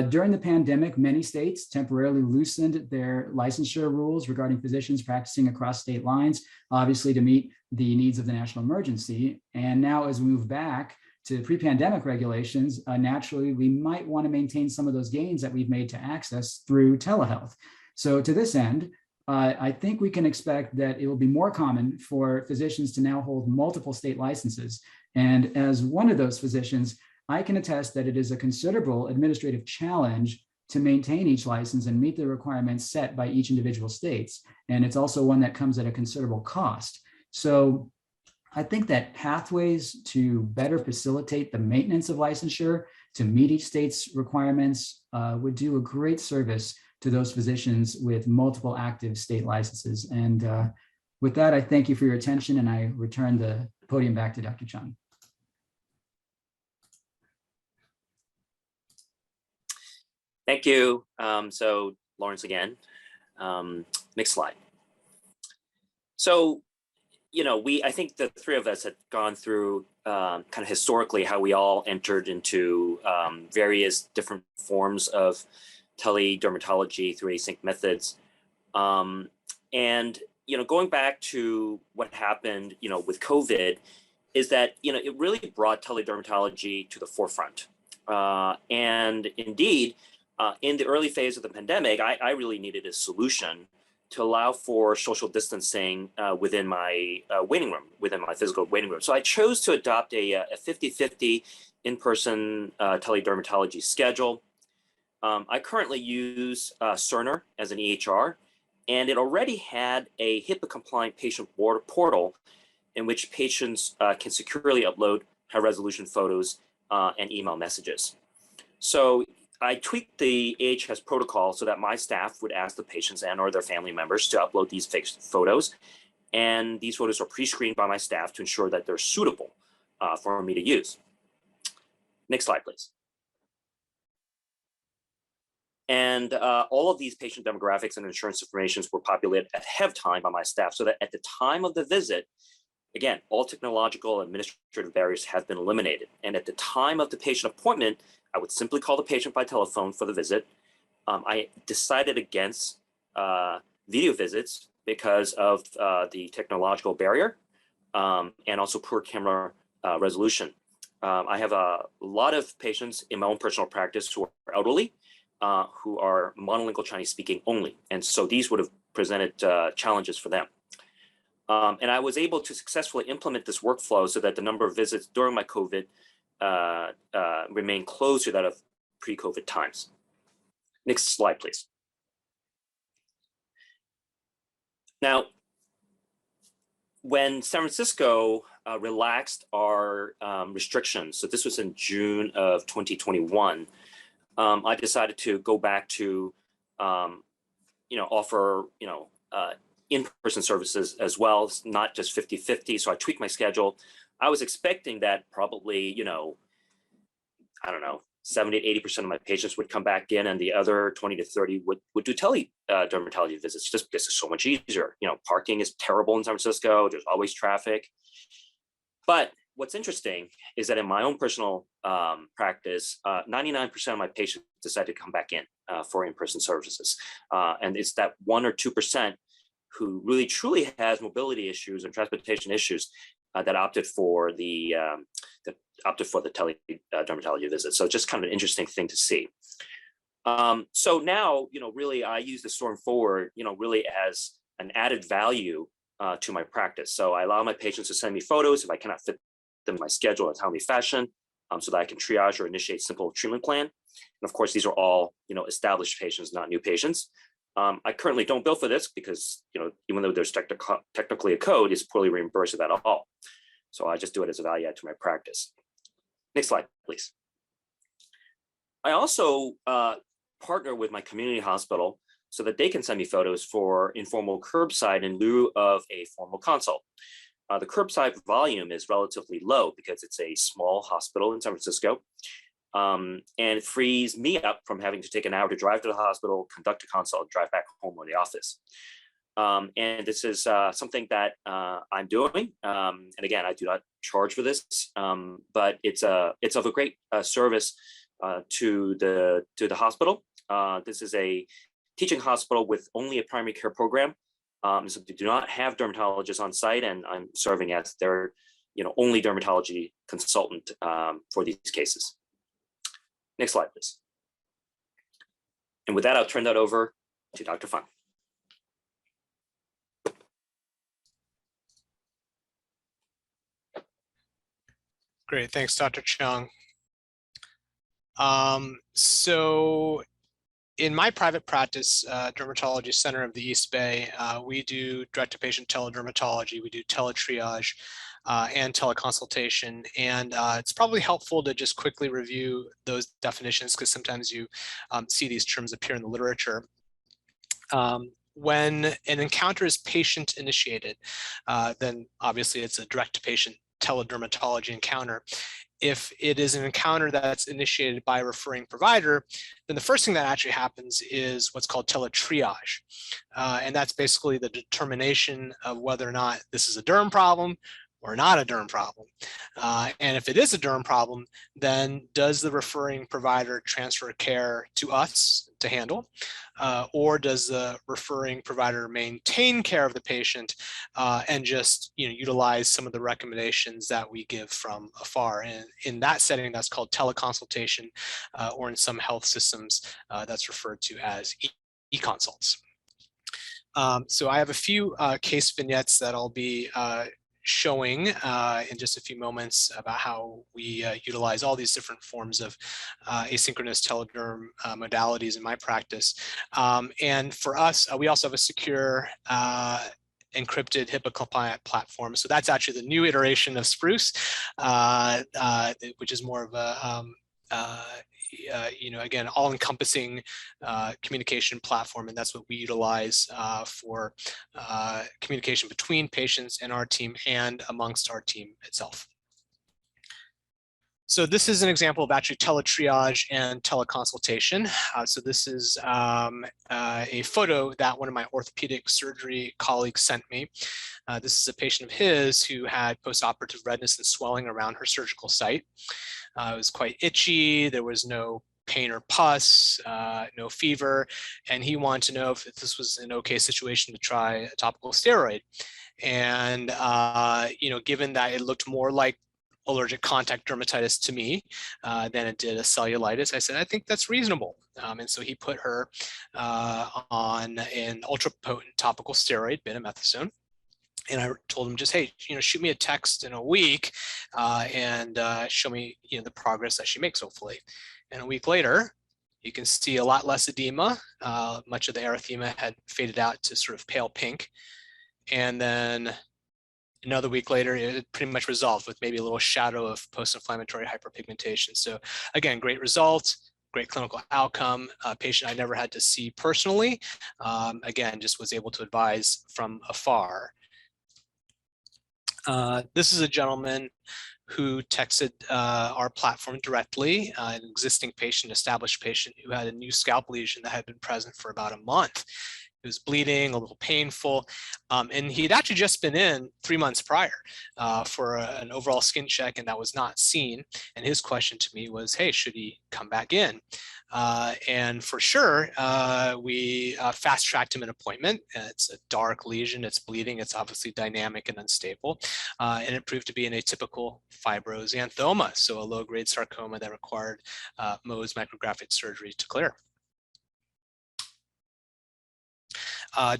Speaker 5: During the pandemic, many states temporarily loosened their licensure rules regarding physicians practicing across state lines, obviously to meet the needs of the national emergency. And now as we move back to pre-pandemic regulations, naturally, we might want to maintain some of those gains that we've made to access through telehealth. So to this end, I think we can expect that it will be more common for physicians to now hold multiple state licenses. And as one of those physicians, I can attest that it is a considerable administrative challenge to maintain each license and meet the requirements set by each individual states. And it's also one that comes at a considerable cost. So I think that pathways to better facilitate the maintenance of licensure to meet each state's requirements would do a great service to those physicians with multiple active state licenses. And with that, I thank you for your attention, and I return the podium back to Dr. Chung.
Speaker 3: Thank you. So Lawrence again. Next slide. So, I think the three of us had gone through kind of historically how we all entered into various different forms of teledermatology through async methods. And, going back to what happened, with COVID, is that, it really brought teledermatology to the forefront. And indeed, in the early phase of the pandemic, I really needed a solution to allow for social distancing within my waiting room, within my physical waiting room. So I chose to adopt a 50-50 in-person teledermatology schedule. I currently use Cerner as an EHR, and it already had a HIPAA-compliant patient portal in which patients can securely upload high-resolution photos and email messages. So I tweaked the AHS protocol so that my staff would ask the patients and or their family members to upload these photos. And these photos are pre-screened by my staff to ensure that they're suitable for me to use. Next slide, please. And all of these patient demographics and insurance information were populated ahead of time by my staff so that at the time of the visit, again, all technological and administrative barriers have been eliminated. And at the time of the patient appointment, I would simply call the patient by telephone for the visit. I decided against video visits because of the technological barrier and also poor camera resolution. I have a lot of patients in my own personal practice who are elderly, who are monolingual Chinese speaking only. And so these would have presented challenges for them. And I was able to successfully implement this workflow so that the number of visits during my COVID remained close to that of pre-COVID times. Next slide, please. Now, when San Francisco relaxed our restrictions, so this was in June of 2021, I decided to go back to, offer, in-person services as well, not just 50-50. So I tweaked my schedule. I was expecting that probably, 70-80% of my patients would come back in, and the other 20-30 would do dermatology visits just because it's so much easier. Parking is terrible in San Francisco. There's always traffic. But what's interesting is that in my own personal practice, 99% of my patients decide to come back in for in-person services. And it's that 1 or 2% who really truly has mobility issues and transportation issues that opted for the teledermatology visit. So just kind of an interesting thing to see. So now, really I use the Storm Forward, really as an added value to my practice. So I allow my patients to send me photos if I cannot fit them in my schedule in a timely fashion, so that I can triage or initiate simple treatment plan. And of course, these are all, established patients, not new patients. I currently don't bill for this because, even though there's technically a code, it's poorly reimbursed at all. So I just do it as a value add to my practice. Next slide, please. I also partner with my community hospital so that they can send me photos for informal curbside in lieu of a formal consult. The curbside volume is relatively low because it's a small hospital in San Francisco. And it frees me up from having to take an hour to drive to the hospital, conduct a consult, drive back home or the office. And this is something that I'm doing. And again, I do not charge for this, but it's of a great service to the hospital. This is a teaching hospital with only a primary care program. So they do not have dermatologists on site, and I'm serving as their only dermatology consultant for these cases. Next slide, please. And with that, I'll turn that over to Dr. Fung.
Speaker 4: Great, thanks, Dr. Chung. So in my private practice, Dermatology Center of the East Bay, we do direct-to-patient teledermatology, we do teletriage and teleconsultation. And it's probably helpful to just quickly review those definitions because sometimes you see these terms appear in the literature. When an encounter is patient initiated, then obviously it's a direct-to-patient teledermatology encounter. If it is an encounter that's initiated by a referring provider, then the first thing that actually happens is what's called teletriage. And that's basically the determination of whether or not this is a derm problem or not a derm problem? And if it is a derm problem, then does the referring provider transfer care to us to handle? Or does the referring provider maintain care of the patient and just utilize some of the recommendations that we give from afar? And in that setting, that's called teleconsultation, or in some health systems, that's referred to as e-consults. So I have a few case vignettes that I'll be showing in just a few moments about how we utilize all these different forms of asynchronous telederm modalities in my practice. And for us, we also have a secure encrypted HIPAA compliant platform. So that's actually the new iteration of Spruce, which is more of a again, all-encompassing communication platform, and that's what we utilize for communication between patients and our team and amongst our team itself. So this is an example of actually teletriage and teleconsultation. So this is a photo that one of my orthopedic surgery colleagues sent me. This is a patient of his who had postoperative redness and swelling around her surgical site. It was quite itchy. There was no pain or pus, no fever, and he wanted to know if this was an okay situation to try a topical steroid. And given that it looked more like allergic contact dermatitis to me than it did a cellulitis, I said, I think that's reasonable. And so he put her on an ultra potent topical steroid, betamethasone. And I told him just, hey, shoot me a text in a week and show me, the progress that she makes, hopefully. And a week later, you can see a lot less edema. Much of the erythema had faded out to sort of pale pink. And then another week later, it pretty much resolved with maybe a little shadow of post-inflammatory hyperpigmentation. So again, great result, great clinical outcome. A patient I never had to see personally. Again, just was able to advise from afar. This is a gentleman who texted our platform directly, an existing patient, established patient who had a new scalp lesion that had been present for about a month. It was bleeding, a little painful, and he'd actually just been in 3 months prior for an overall skin check, and that was not seen. And his question to me was, hey, should he come back in? And for sure, we fast-tracked him an appointment. It's a dark lesion, it's bleeding, it's obviously dynamic and unstable, and it proved to be an atypical fibroxanthoma, so a low-grade sarcoma that required Mohs micrographic surgery to clear.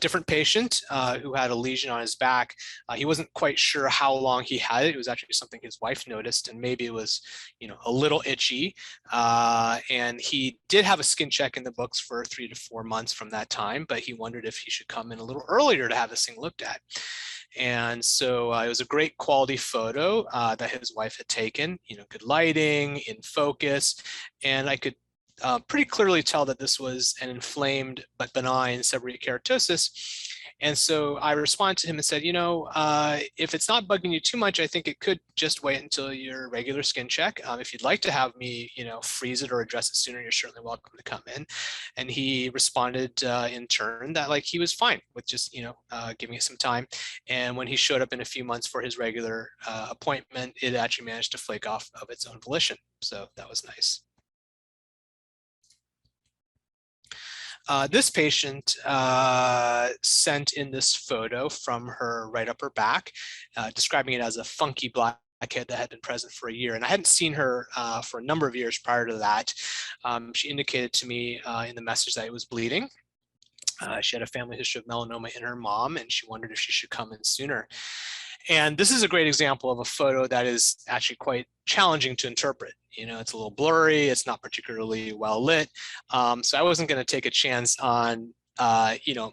Speaker 4: Different patient who had a lesion on his back. He wasn't quite sure how long he had it. It was actually something his wife noticed, and maybe it was, a little itchy. And he did have a skin check in the books for 3 to 4 months from that time, but he wondered if he should come in a little earlier to have this thing looked at. And so it was a great quality photo that his wife had taken, good lighting, in focus, and I could pretty clearly tell that this was an inflamed but benign seborrheic keratosis. And so I responded to him and said, if it's not bugging you too much, I think it could just wait until your regular skin check. If you'd like to have me, freeze it or address it sooner, you're certainly welcome to come in. And he responded in turn that he was fine with just, giving it some time. And when he showed up in a few months for his regular appointment, it actually managed to flake off of its own volition. So that was nice. This patient sent in this photo from her right upper back, describing it as a funky blackhead that had been present for a year. And I hadn't seen her for a number of years prior to that. She indicated to me in the message that it was bleeding. She had a family history of melanoma in her mom, and she wondered if she should come in sooner. And this is a great example of a photo that is actually quite challenging to interpret. It's a little blurry, it's not particularly well lit. So I wasn't going to take a chance on,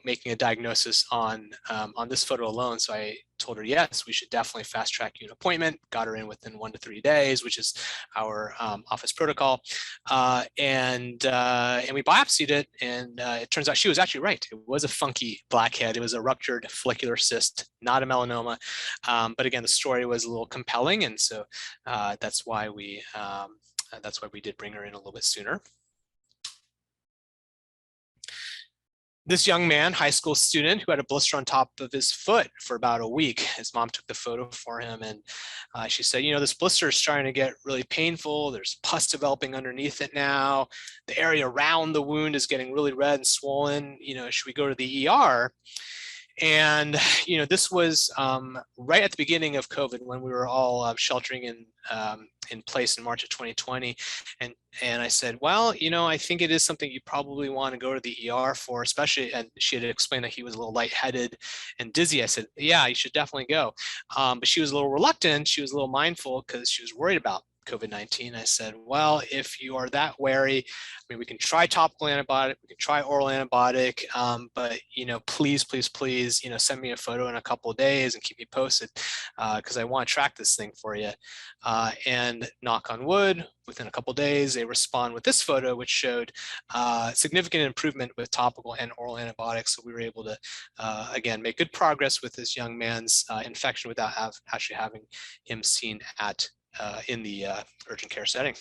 Speaker 4: making a diagnosis on this photo alone. So I told her, yes, we should definitely fast track you an appointment, got her in within 1 to 3 days, which is our office protocol. And we biopsied it, and it turns out she was actually right. It was a funky blackhead. It was a ruptured follicular cyst, not a melanoma. But again, the story was a little compelling, and so that's why we did bring her in a little bit sooner. This young man, high school student, who had a blister on top of his foot for about a week. His mom took the photo for him, and she said, you know, this blister is starting to get really painful. There's pus developing underneath it now. The area around the wound is getting really red and swollen. You know, should we go to the ER? And, you know, this was right at the beginning of COVID, when we were all sheltering in place in March of 2020. And I said, well, you know, I think it is something you probably want to go to the ER for, especially, and she had explained that he was a little lightheaded and dizzy. I said, yeah, you should definitely go. But she was a little reluctant. She was a little mindful because she was worried about COVID-19. I said, well, if you are that wary, I mean, we can try topical antibiotic, we can try oral antibiotic, but, you know, please, please, please, you know, send me a photo in a couple of days and keep me posted, because I want to track this thing for you. And knock on wood, within a couple of days, they respond with this photo, which showed significant improvement with topical and oral antibiotics. So we were able to, again, make good progress with this young man's infection without actually having him seen at in the urgent care setting.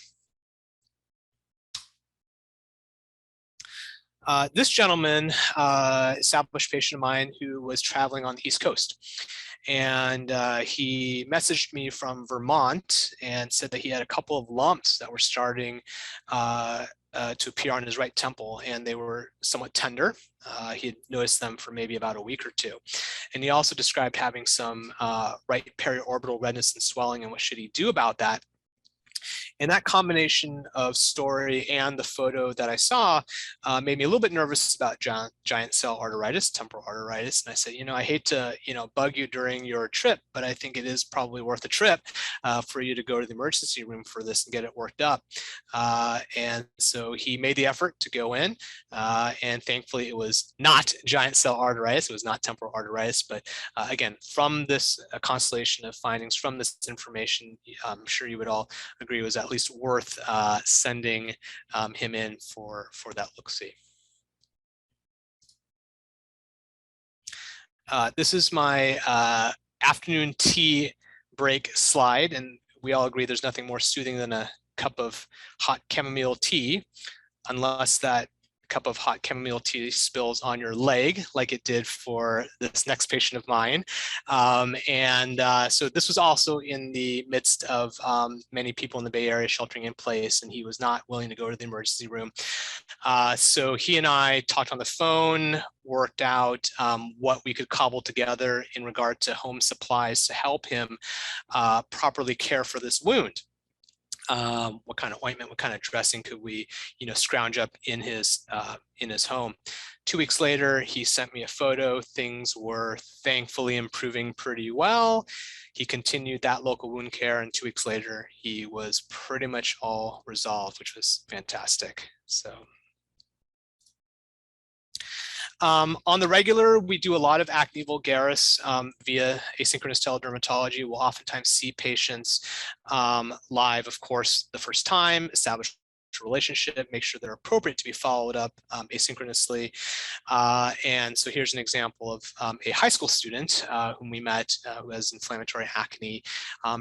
Speaker 4: This gentleman, established patient of mine who was traveling on the East Coast. And he messaged me from Vermont and said that he had a couple of lumps that were starting to appear on his right temple, and they were somewhat tender. He had noticed them for maybe about a week or two. And he also described having some right periorbital redness and swelling, and what should he do about that? And that combination of story and the photo that I saw made me a little bit nervous about giant cell arteritis, temporal arteritis. And I said, you know, I hate to, you know, bug you during your trip, but I think it is probably worth a trip for you to go to the emergency room for this and get it worked up. And so he made the effort to go in, and thankfully it was not giant cell arteritis. It was not temporal arteritis, but again, from this constellation of findings, from this information, I'm sure you would all agree was at least worth sending him in for that look-see. This is my afternoon tea break slide, and we all agree there's nothing more soothing than a cup of hot chamomile tea, unless that cup of hot chamomile tea spills on your leg like it did for this next patient of mine. So this was also in the midst of many people in the Bay Area sheltering in place, and he was not willing to go to the emergency room. So he and I talked on the phone, worked out what we could cobble together in regard to home supplies to help him properly care for this wound. What kind of ointment, what kind of dressing could we, you know, scrounge up in his home. 2 weeks later, he sent me a photo. Things were thankfully improving pretty well. He continued that local wound care, and 2 weeks later, he was pretty much all resolved, which was fantastic. So. On the regular, we do a lot of acne vulgaris via asynchronous teledermatology. We'll oftentimes see patients live, of course, the first time, establish a relationship, make sure they're appropriate to be followed up asynchronously. And so here's an example of a high school student whom we met who has inflammatory acne,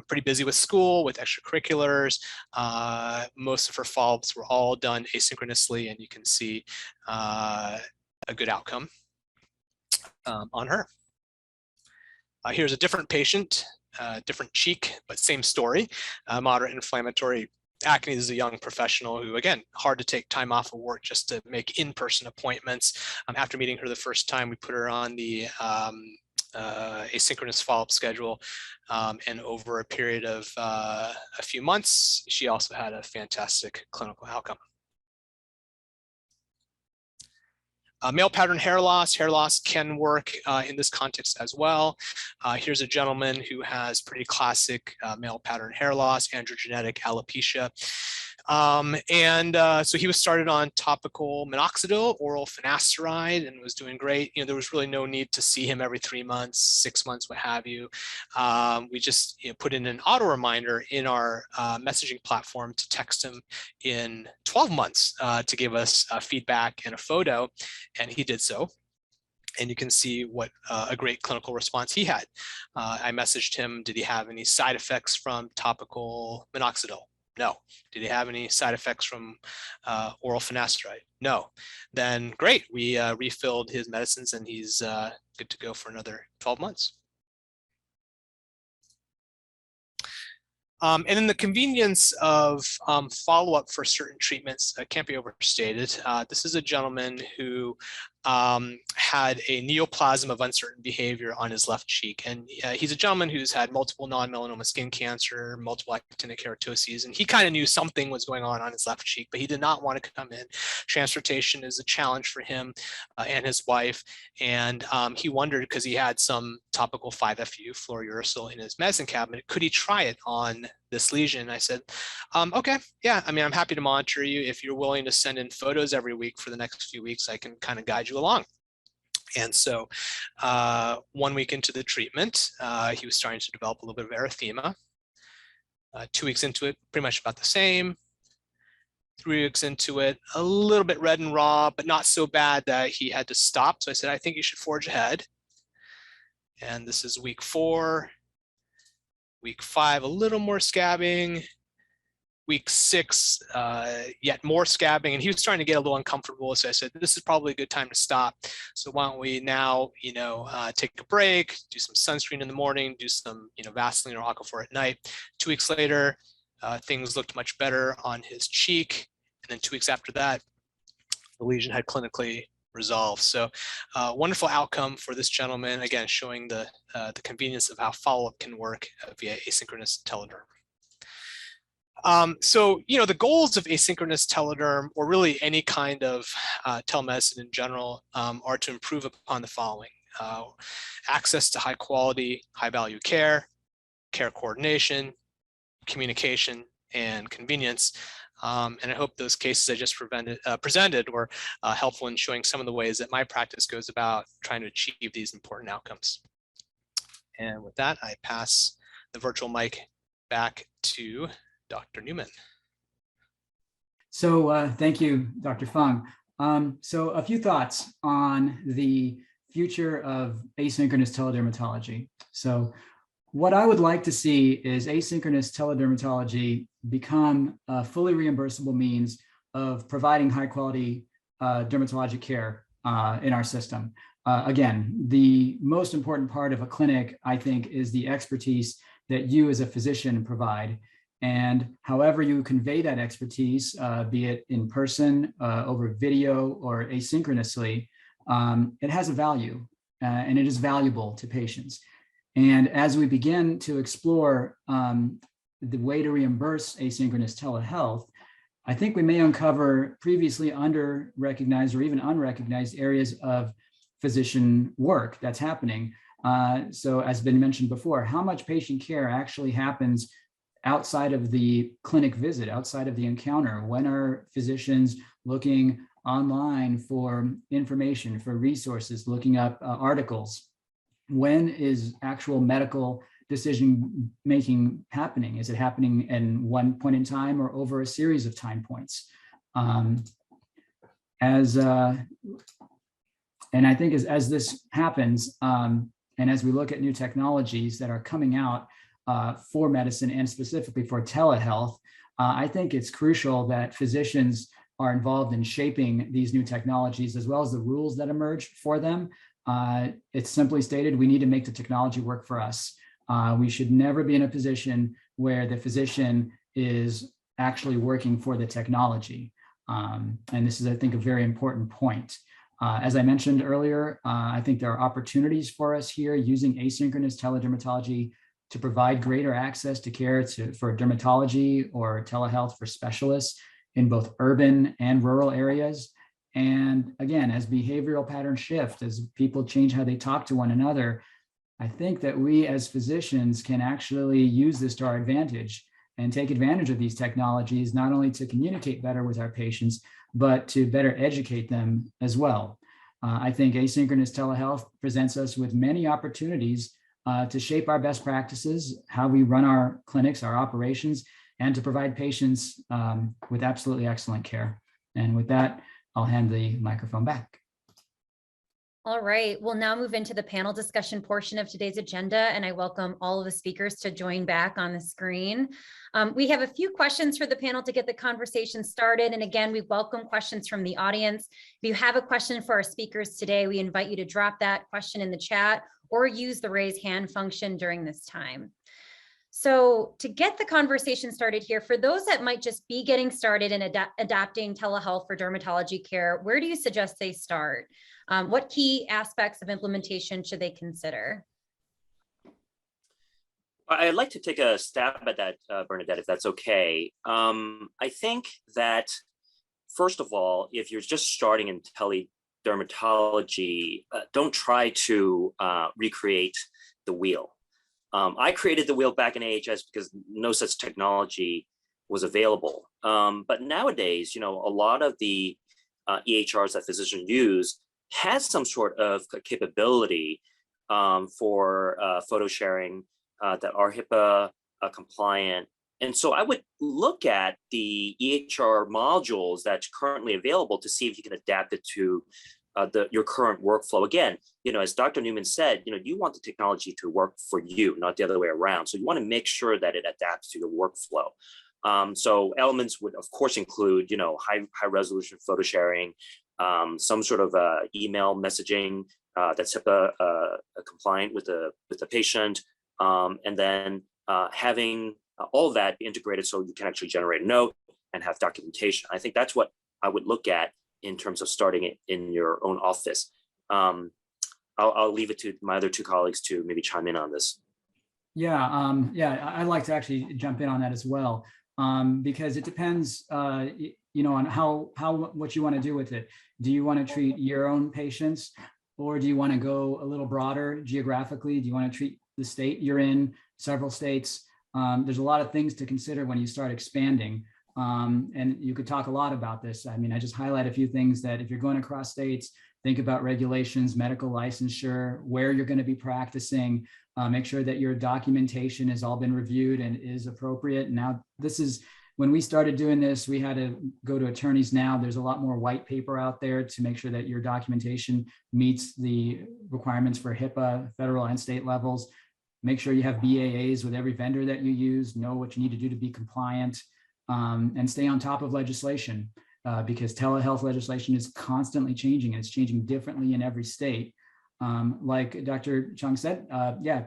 Speaker 4: pretty busy with school, with extracurriculars. Most of her follow-ups were all done asynchronously, and you can see a good outcome on her. Here's a different patient, different cheek, but same story, moderate inflammatory acne. This is a young professional who, again, hard to take time off of work just to make in-person appointments. After meeting her the first time, we put her on the asynchronous follow-up schedule, and over a period of a few months, she also had a fantastic clinical outcome. Male pattern hair loss can work in this context as well. Here's a gentleman who has pretty classic male pattern hair loss, androgenetic alopecia. So he was started on topical minoxidil, oral finasteride, and was doing great. You know, there was really no need to see him every 3 months, 6 months, what have you. We just put in an auto reminder in our messaging platform to text him in 12 months to give us feedback and a photo, and he did so. And you can see what a great clinical response he had. I messaged him, did he have any side effects from topical minoxidil? No. Did he have any side effects from oral finasteride? No. Then great, we refilled his medicines and he's good to go for another 12 months. And then the convenience of follow-up for certain treatments can't be overstated. This is a gentleman who had a neoplasm of uncertain behavior on his left cheek. And he's a gentleman who's had multiple non-melanoma skin cancer, multiple actinic keratoses, and he kind of knew something was going on his left cheek, but he did not want to come in. Transportation is a challenge for him and his wife. And he wondered, because he had some topical 5-FU fluorouracil in his medicine cabinet, could he try it on this lesion? I said, okay, yeah, I mean, I'm happy to monitor you. If you're willing to send in photos every week for the next few weeks, I can kind of guide you along. And so 1 week into the treatment, he was starting to develop a little bit of erythema. 2 weeks into it, pretty much about the same. 3 weeks into it, a little bit red and raw, but not so bad that he had to stop. So I said, I think you should forge ahead. And this is week 4. Week 5, a little more scabbing. Week 6, yet more scabbing, and he was starting to get a little uncomfortable. So I said, this is probably a good time to stop. So why don't we now, take a break, do some sunscreen in the morning, do some, Vaseline or Aquaphor at night. 2 weeks later, things looked much better on his cheek. And then 2 weeks after that, the lesion had clinically resolved. So wonderful outcome for this gentleman, again, showing the convenience of how follow-up can work via asynchronous telederm. So, the goals of asynchronous telederm, or really any kind of telemedicine in general, are to improve upon the following: access to high quality, high value care, care coordination, communication, and convenience. And I hope those cases I just presented were helpful in showing some of the ways that my practice goes about trying to achieve these important outcomes. And with that, I pass the virtual mic back to Dr. Newman.
Speaker 5: So thank you, Dr. Fung. So a few thoughts on the future of asynchronous teledermatology. So what I would like to see is asynchronous teledermatology become a fully reimbursable means of providing high quality dermatologic care in our system. Again, the most important part of a clinic, I think, is the expertise that you as a physician provide. And however you convey that expertise, be it in person, over video, or asynchronously, it has a value and it is valuable to patients. And as we begin to explore the way to reimburse asynchronous telehealth, I think we may uncover previously under-recognized or even unrecognized areas of physician work that's happening. So as been mentioned before, how much patient care actually happens outside of the clinic visit, outside of the encounter? When are physicians looking online for information, for resources, looking up articles? When is actual medical decision-making happening? Is it happening in one point in time or over a series of time points? And I think as this happens, and as we look at new technologies that are coming out for medicine and specifically for telehealth, I think it's crucial that physicians are involved in shaping these new technologies as well as the rules that emerge for them. It's simply stated, we need to make the technology work for us. We should never be in a position where the physician is actually working for the technology. And this is, I think, a very important point. As I mentioned earlier, I think there are opportunities for us here using asynchronous teledermatology to provide greater access to care for dermatology or telehealth for specialists in both urban and rural areas. And again, as behavioral patterns shift, as people change how they talk to one another, I think that we as physicians can actually use this to our advantage and take advantage of these technologies, not only to communicate better with our patients, but to better educate them as well. I think asynchronous telehealth presents us with many opportunities to shape our best practices, how we run our clinics, our operations, and to provide patients with absolutely excellent care. And with that, I'll hand the microphone back.
Speaker 1: All right, we'll now move into the panel discussion portion of today's agenda, and I welcome all of the speakers to join back on the screen. We have a few questions for the panel to get the conversation started. And again, we welcome questions from the audience. If you have a question for our speakers today, we invite you to drop that question in the chat or use the raise hand function during this time. So to get the conversation started here, for those that might just be getting started in adapting telehealth for dermatology care, where do you suggest they start? What key aspects of implementation should they consider?
Speaker 3: I'd like to take a stab at that, Bernadette, if that's okay. I think that, first of all, if you're just starting in teledermatology, don't try to recreate the wheel. I created the wheel back in AHS because no such technology was available. But nowadays, a lot of the EHRs that physicians use has some sort of capability for photo sharing that are HIPAA compliant. And so I would look at the EHR modules that's currently available to see if you can adapt it to your current workflow. Again, as Dr. Newman said, you want the technology to work for you, not the other way around. So you want to make sure that it adapts to your workflow. So elements would, of course, include, high resolution photo sharing, some sort of email messaging that's HIPAA compliant with the patient, and then having all of that be integrated so you can actually generate a note and have documentation. I think that's what I would look at in terms of starting it in your own office. I'll leave it to my other two colleagues to maybe chime in on this.
Speaker 5: Yeah, I'd like to actually jump in on that as well, because it depends, on what you want to do with it. Do you want to treat your own patients, or do you want to go a little broader geographically? Do you want to treat the state you're in, several states? There's a lot of things to consider when you start expanding. And you could talk a lot about this. I mean, I just highlight a few things that if you're going across states, think about regulations, medical licensure, where you're going to be practicing, make sure that your documentation has all been reviewed and is appropriate. Now, this is when we started doing this, we had to go to attorneys. Now there's a lot more white paper out there to make sure that your documentation meets the requirements for HIPAA, federal and state levels. Make sure you have BAAs with every vendor that you use, know what you need to do to be compliant, and stay on top of legislation, because telehealth legislation is constantly changing, and it's changing differently in every state. Like Dr. Chung said,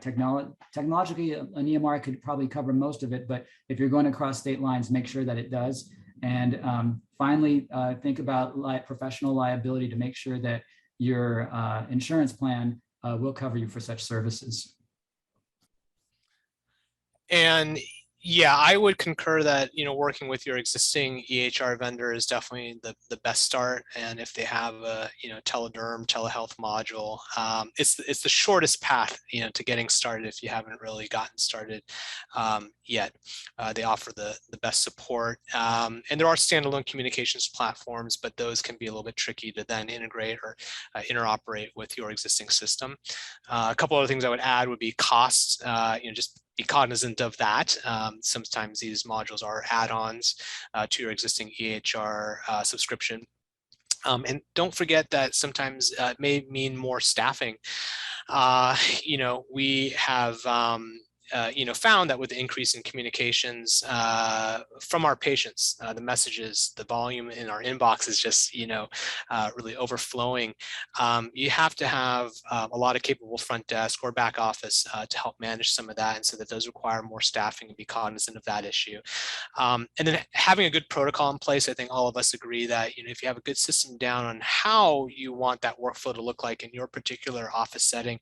Speaker 5: technologically, an EMR could probably cover most of it, but if you're going across state lines, make sure that it does. And finally, think about professional liability to make sure that your insurance plan will cover you for such services.
Speaker 4: And yeah, I would concur that, working with your existing EHR vendor is definitely the best start. And if they have a, telehealth module, it's the shortest path, to getting started if you haven't really gotten started yet. They offer the best support. And there are standalone communications platforms, but those can be a little bit tricky to then integrate or interoperate with your existing system. A couple other things I would add would be costs, just be cognizant of that. Sometimes these modules are add-ons to your existing EHR subscription. And don't forget that sometimes it may mean more staffing. We have found that with the increase in communications from our patients, the messages, the volume in our inbox is just, really overflowing. You have to have a lot of capable front desk or back office to help manage some of that. And so that does require more staffing, and be cognizant of that issue. And then having a good protocol in place, I think all of us agree that, if you have a good system down on how you want that workflow to look like in your particular office setting,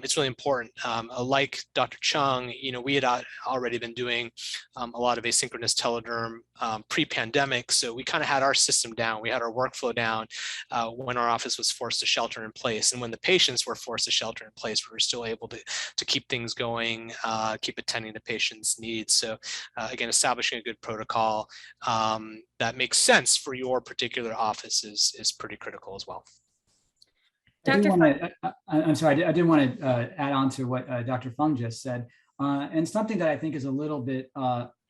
Speaker 4: it's really important. Like Dr. Chung, we had already been doing a lot of asynchronous telederm pre-pandemic. So we kind of had our system down. We had our workflow down when our office was forced to shelter in place. And when the patients were forced to shelter in place, we were still able to keep things going, keep attending to patients' needs. So again, establishing a good protocol that makes sense for your particular office is pretty critical as well.
Speaker 5: I'm sorry, I did want to add on to what Dr. Fung just said. And something that I think is a little bit,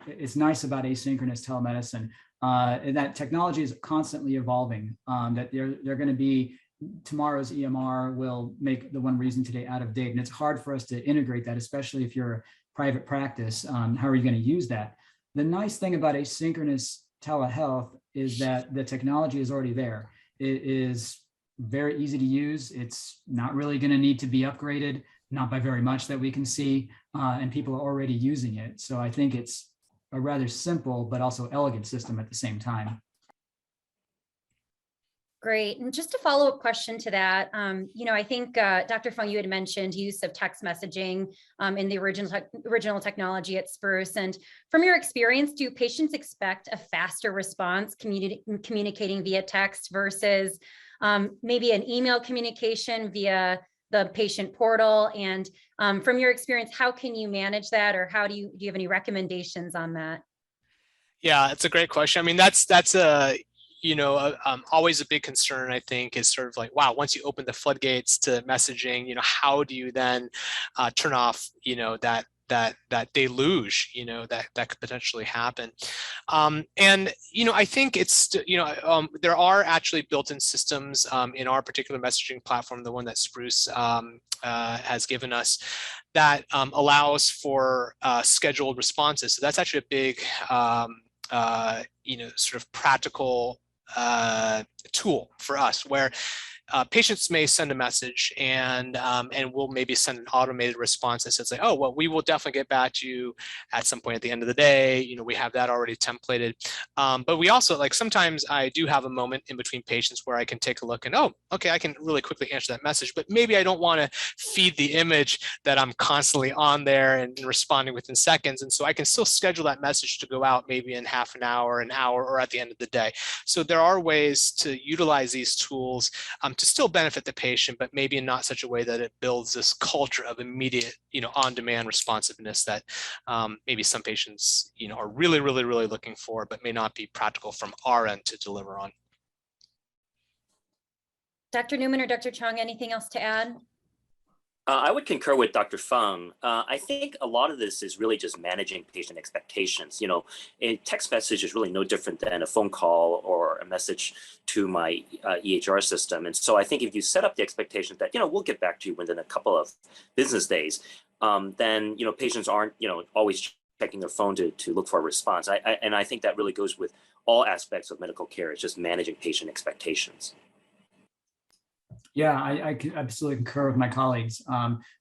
Speaker 5: it's nice about asynchronous telemedicine, that technology is constantly evolving, that there are going to be tomorrow's EMR will make the one reason today out of date. And it's hard for us to integrate that, especially if you're a private practice. How are you going to use that? The nice thing about asynchronous telehealth is that the technology is already there. It is very easy to use. It's not really going to need to be upgraded, not by very much that we can see, and people are already using it. So I think it's a rather simple but also elegant system at the same time.
Speaker 1: Great. And just a follow-up question to that, I think Dr. Fung, you had mentioned use of text messaging in the original technology at Spruce. And from your experience, do patients expect a faster response communicating via text versus maybe an email communication via the patient portal? And from your experience, how can you manage that, or do you have any recommendations on that?
Speaker 4: Yeah, it's a great question. I mean, that's always a big concern, I think, is sort of like, wow, once you open the floodgates to messaging, how do you then turn off, that deluge, that could potentially happen. And, I think it's, there are actually built-in systems in our particular messaging platform, the one that Spruce has given us, that allows for scheduled responses. So that's actually a big, sort of practical tool for us, where patients may send a message and we'll maybe send an automated response that says like, oh, well, we will definitely get back to you at some point at the end of the day. We have that already templated. But we also, like, sometimes I do have a moment in between patients where I can take a look and, oh, okay, I can really quickly answer that message, but maybe I don't want to feed the image that I'm constantly on there and responding within seconds. And so I can still schedule that message to go out maybe in half an hour, or at the end of the day. So there are ways to utilize these tools to still benefit the patient, but maybe in not such a way that it builds this culture of immediate, on-demand responsiveness that maybe some patients, are really, really, really looking for, but may not be practical from our end to deliver on.
Speaker 1: Dr. Newman or Dr. Chung, anything else to add?
Speaker 3: I would concur with Dr. Fung. I think a lot of this is really just managing patient expectations. A text message is really no different than a phone call or a message to my EHR system. And so I think if you set up the expectation that, we'll get back to you within a couple of business days, then, patients aren't, always checking their phone to look for a response. And I think that really goes with all aspects of medical care. It's just managing patient expectations.
Speaker 5: Yeah, I absolutely concur with my colleagues.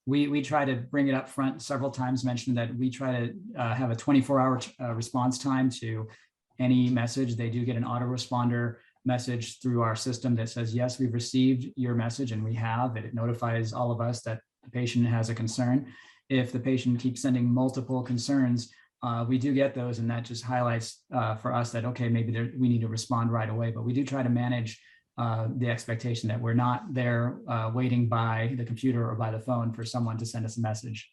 Speaker 5: We try to bring it up front several times, mentioned that we try to have a 24-hour response time to any message. They do get an autoresponder message through our system that says, yes, we've received your message, and we have. It notifies all of us that the patient has a concern. If the patient keeps sending multiple concerns, we do get those, and that just highlights for us that, okay, maybe we need to respond right away. But we do try to manage the expectation that we're not there waiting by the computer or by the phone for someone to send us a message.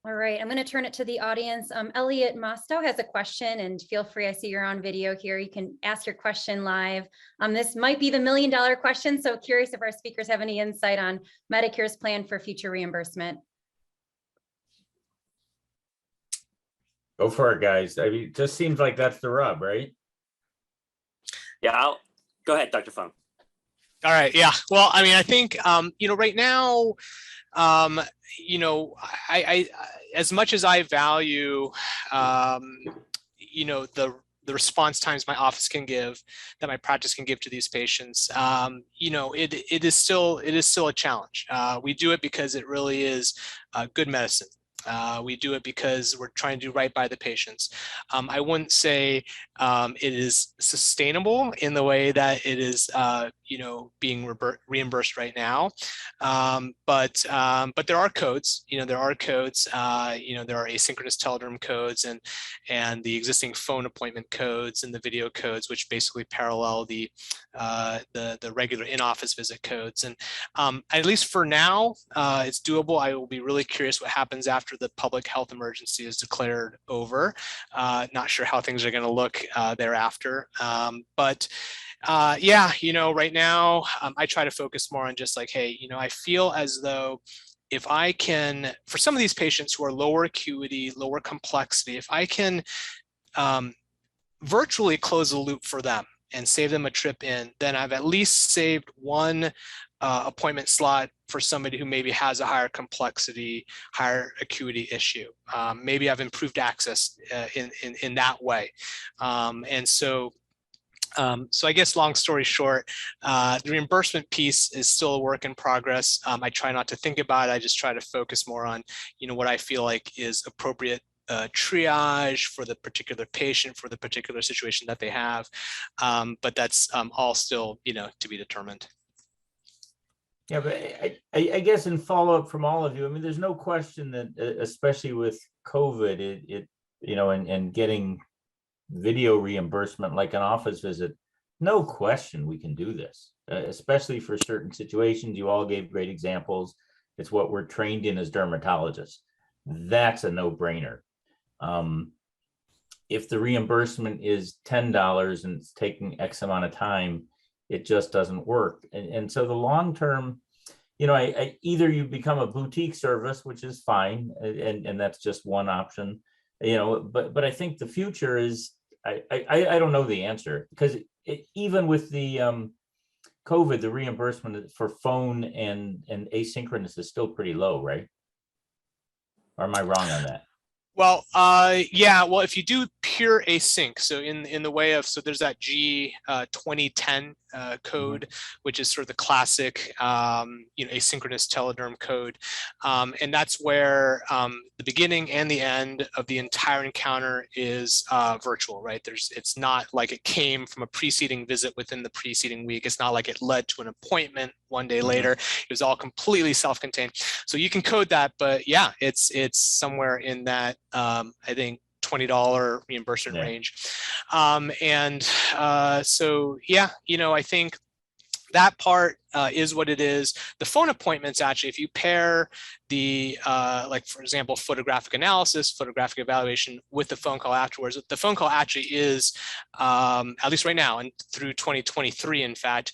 Speaker 1: All right, I'm going to turn it to the audience. Elliot Mostow has a question, and feel free, I see you're on video here. You can ask your question live. This might be the $1 million question, so curious if our speakers have any insight on Medicare's plan for future reimbursement.
Speaker 6: Go for it, guys. I mean, it just seems like that's the rub, right?
Speaker 3: Yeah, go ahead, Dr. Fung.
Speaker 4: All right. Yeah. Well, I mean, I think, right now, I as much as I value, the response times my office can give, that my practice can give to these patients, it is still a challenge. We do it because it really is good medicine. We do it because we're trying to do right by the patients. I wouldn't say it is sustainable in the way that it is, being reimbursed right now. But there are codes. There are codes. There are asynchronous telederm codes and the existing phone appointment codes and the video codes, which basically parallel the regular in-office visit codes. And at least for now, it's doable. I will be really curious what happens after the public health emergency is declared over. Not sure how things are going to look thereafter. But right now I try to focus more on just like, hey, I feel as though if I can, for some of these patients who are lower acuity, lower complexity, if I can virtually close the loop for them and save them a trip in, then I've at least saved one appointment slot for somebody who maybe has a higher complexity, higher acuity issue. Maybe I've improved access in that way. And so I guess long story short, the reimbursement piece is still a work in progress. I try not to think about it. I just try to focus more on, what I feel like is appropriate triage for the particular patient, for the particular situation that they have. But that's all still, to be determined.
Speaker 6: Yeah, but I guess in follow-up from all of you, I mean, there's no question that, especially with COVID, and getting video reimbursement like an office visit, no question we can do this, especially for certain situations. You all gave great examples. It's what we're trained in as dermatologists. That's a no-brainer. If the reimbursement is $10 and it's taking X amount of time, it just doesn't work. And so the long term, either you become a boutique service, which is fine, and that's just one option, but I think the future is, I don't know the answer, because even with the COVID, the reimbursement for phone and asynchronous is still pretty low, right? Or am I wrong on that?
Speaker 4: Well, yeah. Well, if you do pure async, so in the way of, so there's that G2010 code, which is sort of the classic, asynchronous telederm code, and that's where the beginning and the end of the entire encounter is virtual, right? It's not like it came from a preceding visit within the preceding week. It's not like it led to an appointment one day later. It was all completely self-contained. So you can code that, but yeah, it's somewhere in that I think $20 reimbursement range. So yeah, I think that part is what it is. The phone appointments, actually, if you pair the, like for example, photographic analysis, photographic evaluation with the phone call afterwards, the phone call actually is, at least right now and through 2023, in fact,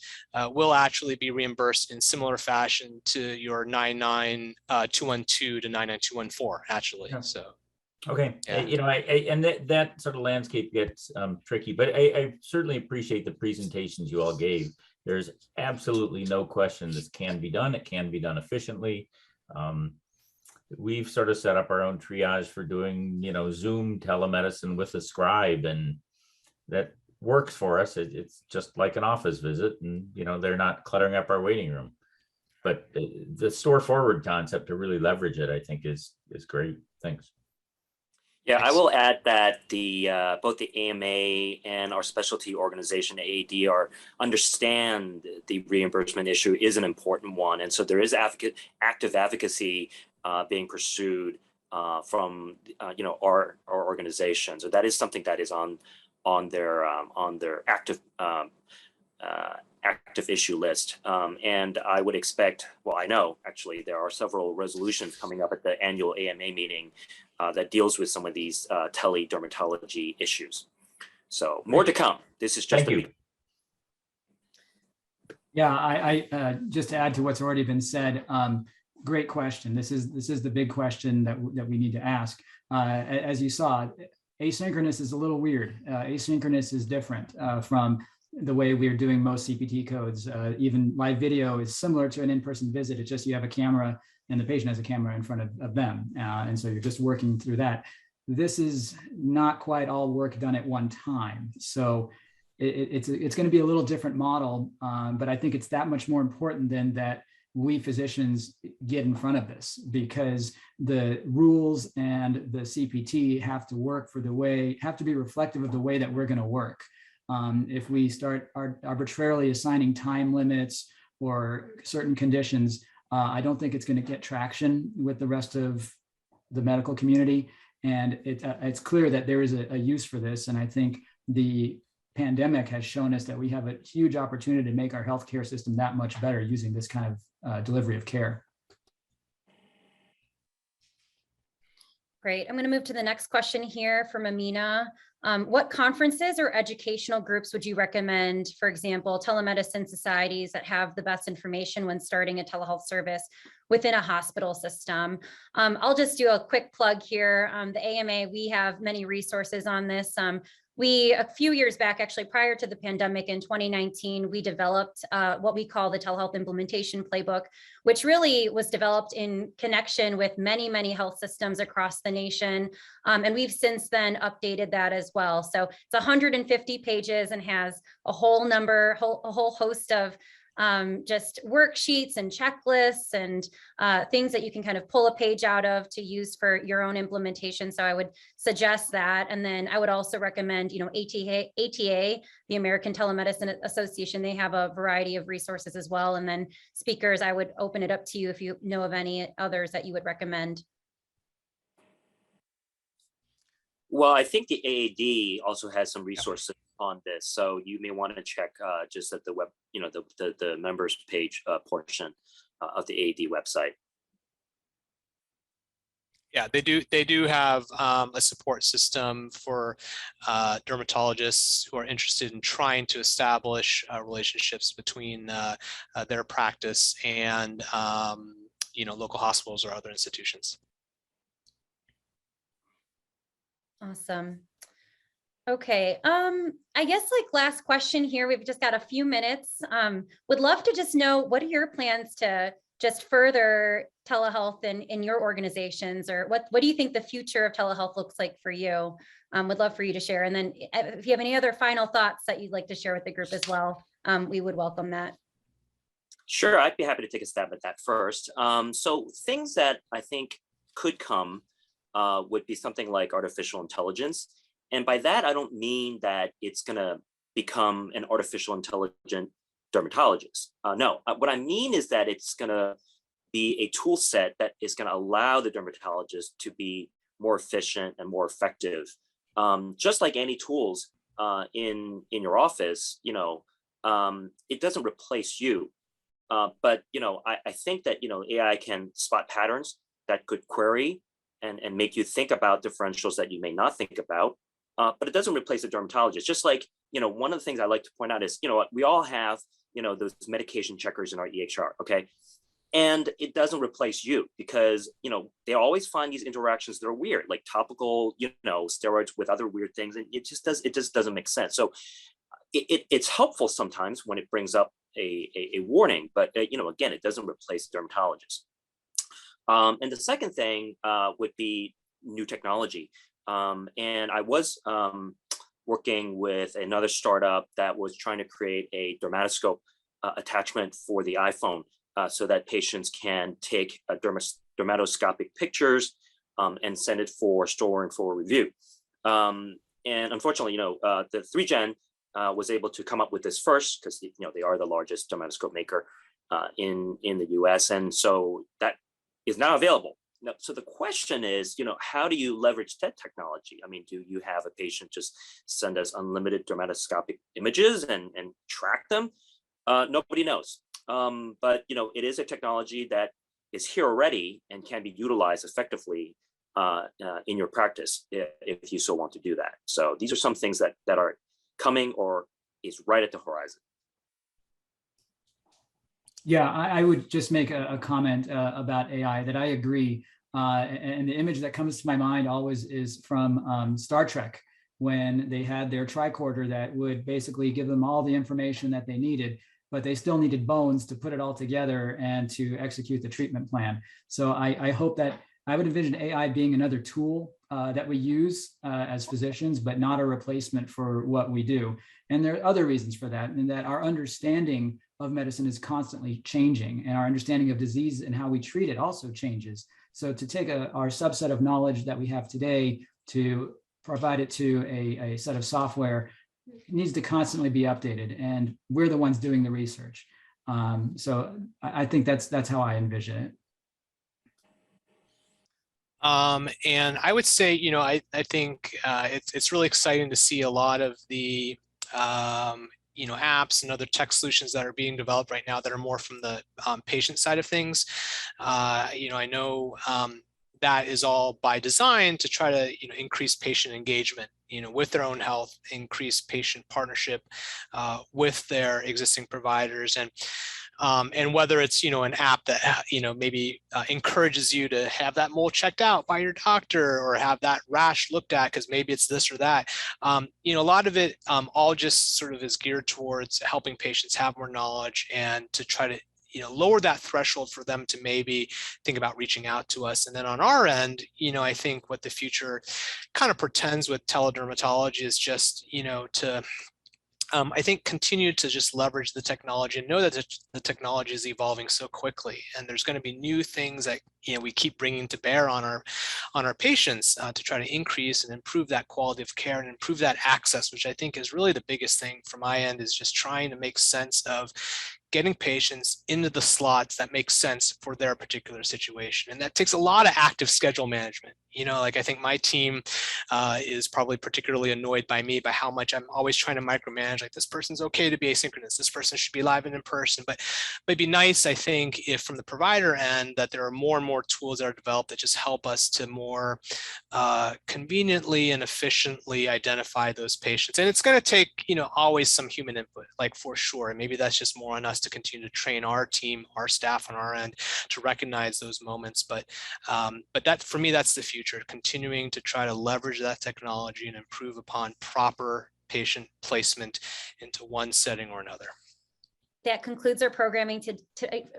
Speaker 4: will actually be reimbursed in similar fashion to your 99212 to 99214, actually. Yeah. So.
Speaker 6: Okay, and that sort of landscape gets tricky, but I certainly appreciate the presentations you all gave. There's absolutely no question this can be done. It can be done efficiently. We've sort of set up our own triage for doing, Zoom telemedicine with a scribe, and that works for us. It's just like an office visit, and they're not cluttering up our waiting room. But the store forward concept to really leverage it, I think, is great. Thanks.
Speaker 3: Yeah, I will add that both the AMA and our specialty organization, AAD, understand the reimbursement issue is an important one. And so there is active advocacy being pursued from our organization. So that is something that is on their active issue list. And I would expect, well, I know actually there are several resolutions coming up at the annual AMA meeting that deals with some of these teledermatology issues. So more to come. This is just
Speaker 5: Yeah, I just to add to what's already been said, great question. This is the big question that we need to ask. As you saw, asynchronous is a little weird. Asynchronous is different from the way we're doing most CPT codes. Even live video is similar to an in-person visit. It's just you have a camera and the patient has a camera in front of them. And so you're just working through that. This is not quite all work done at one time. So it's going to be a little different model, but I think it's that much more important than that we physicians get in front of this, because the rules and the CPT have to work have to be reflective of the way that we're going to work. If we start arbitrarily assigning time limits or certain conditions, I don't think it's going to get traction with the rest of the medical community. And it's clear that there is a use for this. And I think the pandemic has shown us that we have a huge opportunity to make our healthcare system that much better using this kind of delivery of care.
Speaker 1: Great. I'm going to move to the next question here from Amina. What conferences or educational groups would you recommend, for example, telemedicine societies that have the best information when starting a telehealth service within a hospital system? I'll just do a quick plug here. The AMA, we have many resources on this. a few years back, actually prior to the pandemic in 2019, we developed what we call the telehealth implementation playbook, which really was developed in connection with many, many health systems across the nation. And we've since then updated that as well. So it's 150 pages and has a whole host of just worksheets and checklists and things that you can kind of pull a page out of to use for your own implementation. So I would suggest that. And then I would also recommend, ATA, the American Telemedicine Association, they have a variety of resources as well. And then speakers, I would open it up to you if you know of any others that you would recommend.
Speaker 3: Well, I think the AAD also has some resources on this, so you may want to check just at the web, the members page portion of the AAD website.
Speaker 4: Yeah, they do have a support system for dermatologists who are interested in trying to establish relationships between their practice and local hospitals or other institutions.
Speaker 1: Awesome. Okay. I guess last question here, we've just got a few minutes. Would love to just know, what are your plans to just further telehealth in your organizations, or what do you think the future of telehealth looks like for you? Would love for you to share. And then if you have any other final thoughts that you'd like to share with the group as well, we would welcome that.
Speaker 3: Sure, I'd be happy to take a stab at that first. So things that I think could come would be something like artificial intelligence. And by that, I don't mean that it's going to become an artificial intelligent dermatologist. No, what I mean is that it's going to be a tool set that is going to allow the dermatologist to be more efficient and more effective. Just like any tools in your office, it doesn't replace you. But I think that AI can spot patterns that could query and make you think about differentials that you may not think about. But it doesn't replace the dermatologist. Just like, one of the things I like to point out is, we all have, those medication checkers in our EHR, okay? And it doesn't replace you because, they always find these interactions that are weird, like topical, steroids with other weird things. And it just doesn't make sense. So it's helpful sometimes when it brings up a warning, but, again, it doesn't replace the dermatologist. And the second thing would be new technology. And I was working with another startup that was trying to create a dermatoscope attachment for the iPhone so that patients can take dermatoscopic pictures and send it for storing for review. And unfortunately, the 3Gen was able to come up with this first because, they are the largest dermatoscope maker in the US. And so that is now available. Now, so the question is, how do you leverage that technology? I mean, do you have a patient just send us unlimited dermatoscopic images and track them? Nobody knows. But, it is a technology that is here already and can be utilized effectively in your practice if you so want to do that. So these are some things that are coming or is right at the horizon.
Speaker 5: Yeah, I would just make a comment about AI that I agree. And the image that comes to my mind always is from Star Trek, when they had their tricorder that would basically give them all the information that they needed, but they still needed bones to put it all together and to execute the treatment plan. So I hope that I would envision AI being another tool that we use as physicians, but not a replacement for what we do. And there are other reasons for that, and that our understanding of medicine is constantly changing, and our understanding of disease and how we treat it also changes. So to take our subset of knowledge that we have today to provide it to a set of software, it needs to constantly be updated, and we're the ones doing the research. So I think that's how I envision it.
Speaker 4: And I would say, I think it's really exciting to see a lot of the apps and other tech solutions that are being developed right now that are more from the patient side of things. I know that is all by design to try to, increase patient engagement, with their own health, increase patient partnership with their existing providers. And whether it's, an app that, maybe encourages you to have that mole checked out by your doctor or have that rash looked at because maybe it's this or that. A lot of it all just sort of is geared towards helping patients have more knowledge and to try to lower that threshold for them to maybe think about reaching out to us. And then on our end, I think what the future kind of portends with teledermatology is just, to I think continue to just leverage the technology and know that the technology is evolving so quickly, and there's going to be new things that we keep bringing to bear on our patients to try to increase and improve that quality of care and improve that access, which I think is really the biggest thing from my end, is just trying to make sense of getting patients into the slots that make sense for their particular situation. And that takes a lot of active schedule management. I think my team is probably particularly annoyed by me by how much I'm always trying to micromanage, like this person's okay to be asynchronous, this person should be live and in person. But it'd be nice, I think, if from the provider end that there are more and more tools that are developed that just help us to more conveniently and efficiently identify those patients. And it's going to take, always some human input, like for sure. And maybe that's just more on us to continue to train our team, our staff on our end to recognize those moments. But that, for me, that's the future, continuing to try to leverage that technology and improve upon proper patient placement into one setting or another.
Speaker 1: That concludes our programming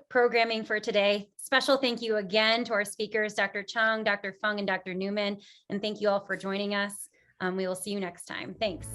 Speaker 1: programming for today. Special thank you again to our speakers, Dr. Chung, Dr. Fung, and Dr. Newman. And thank you all for joining us. We will see you next time. Thanks.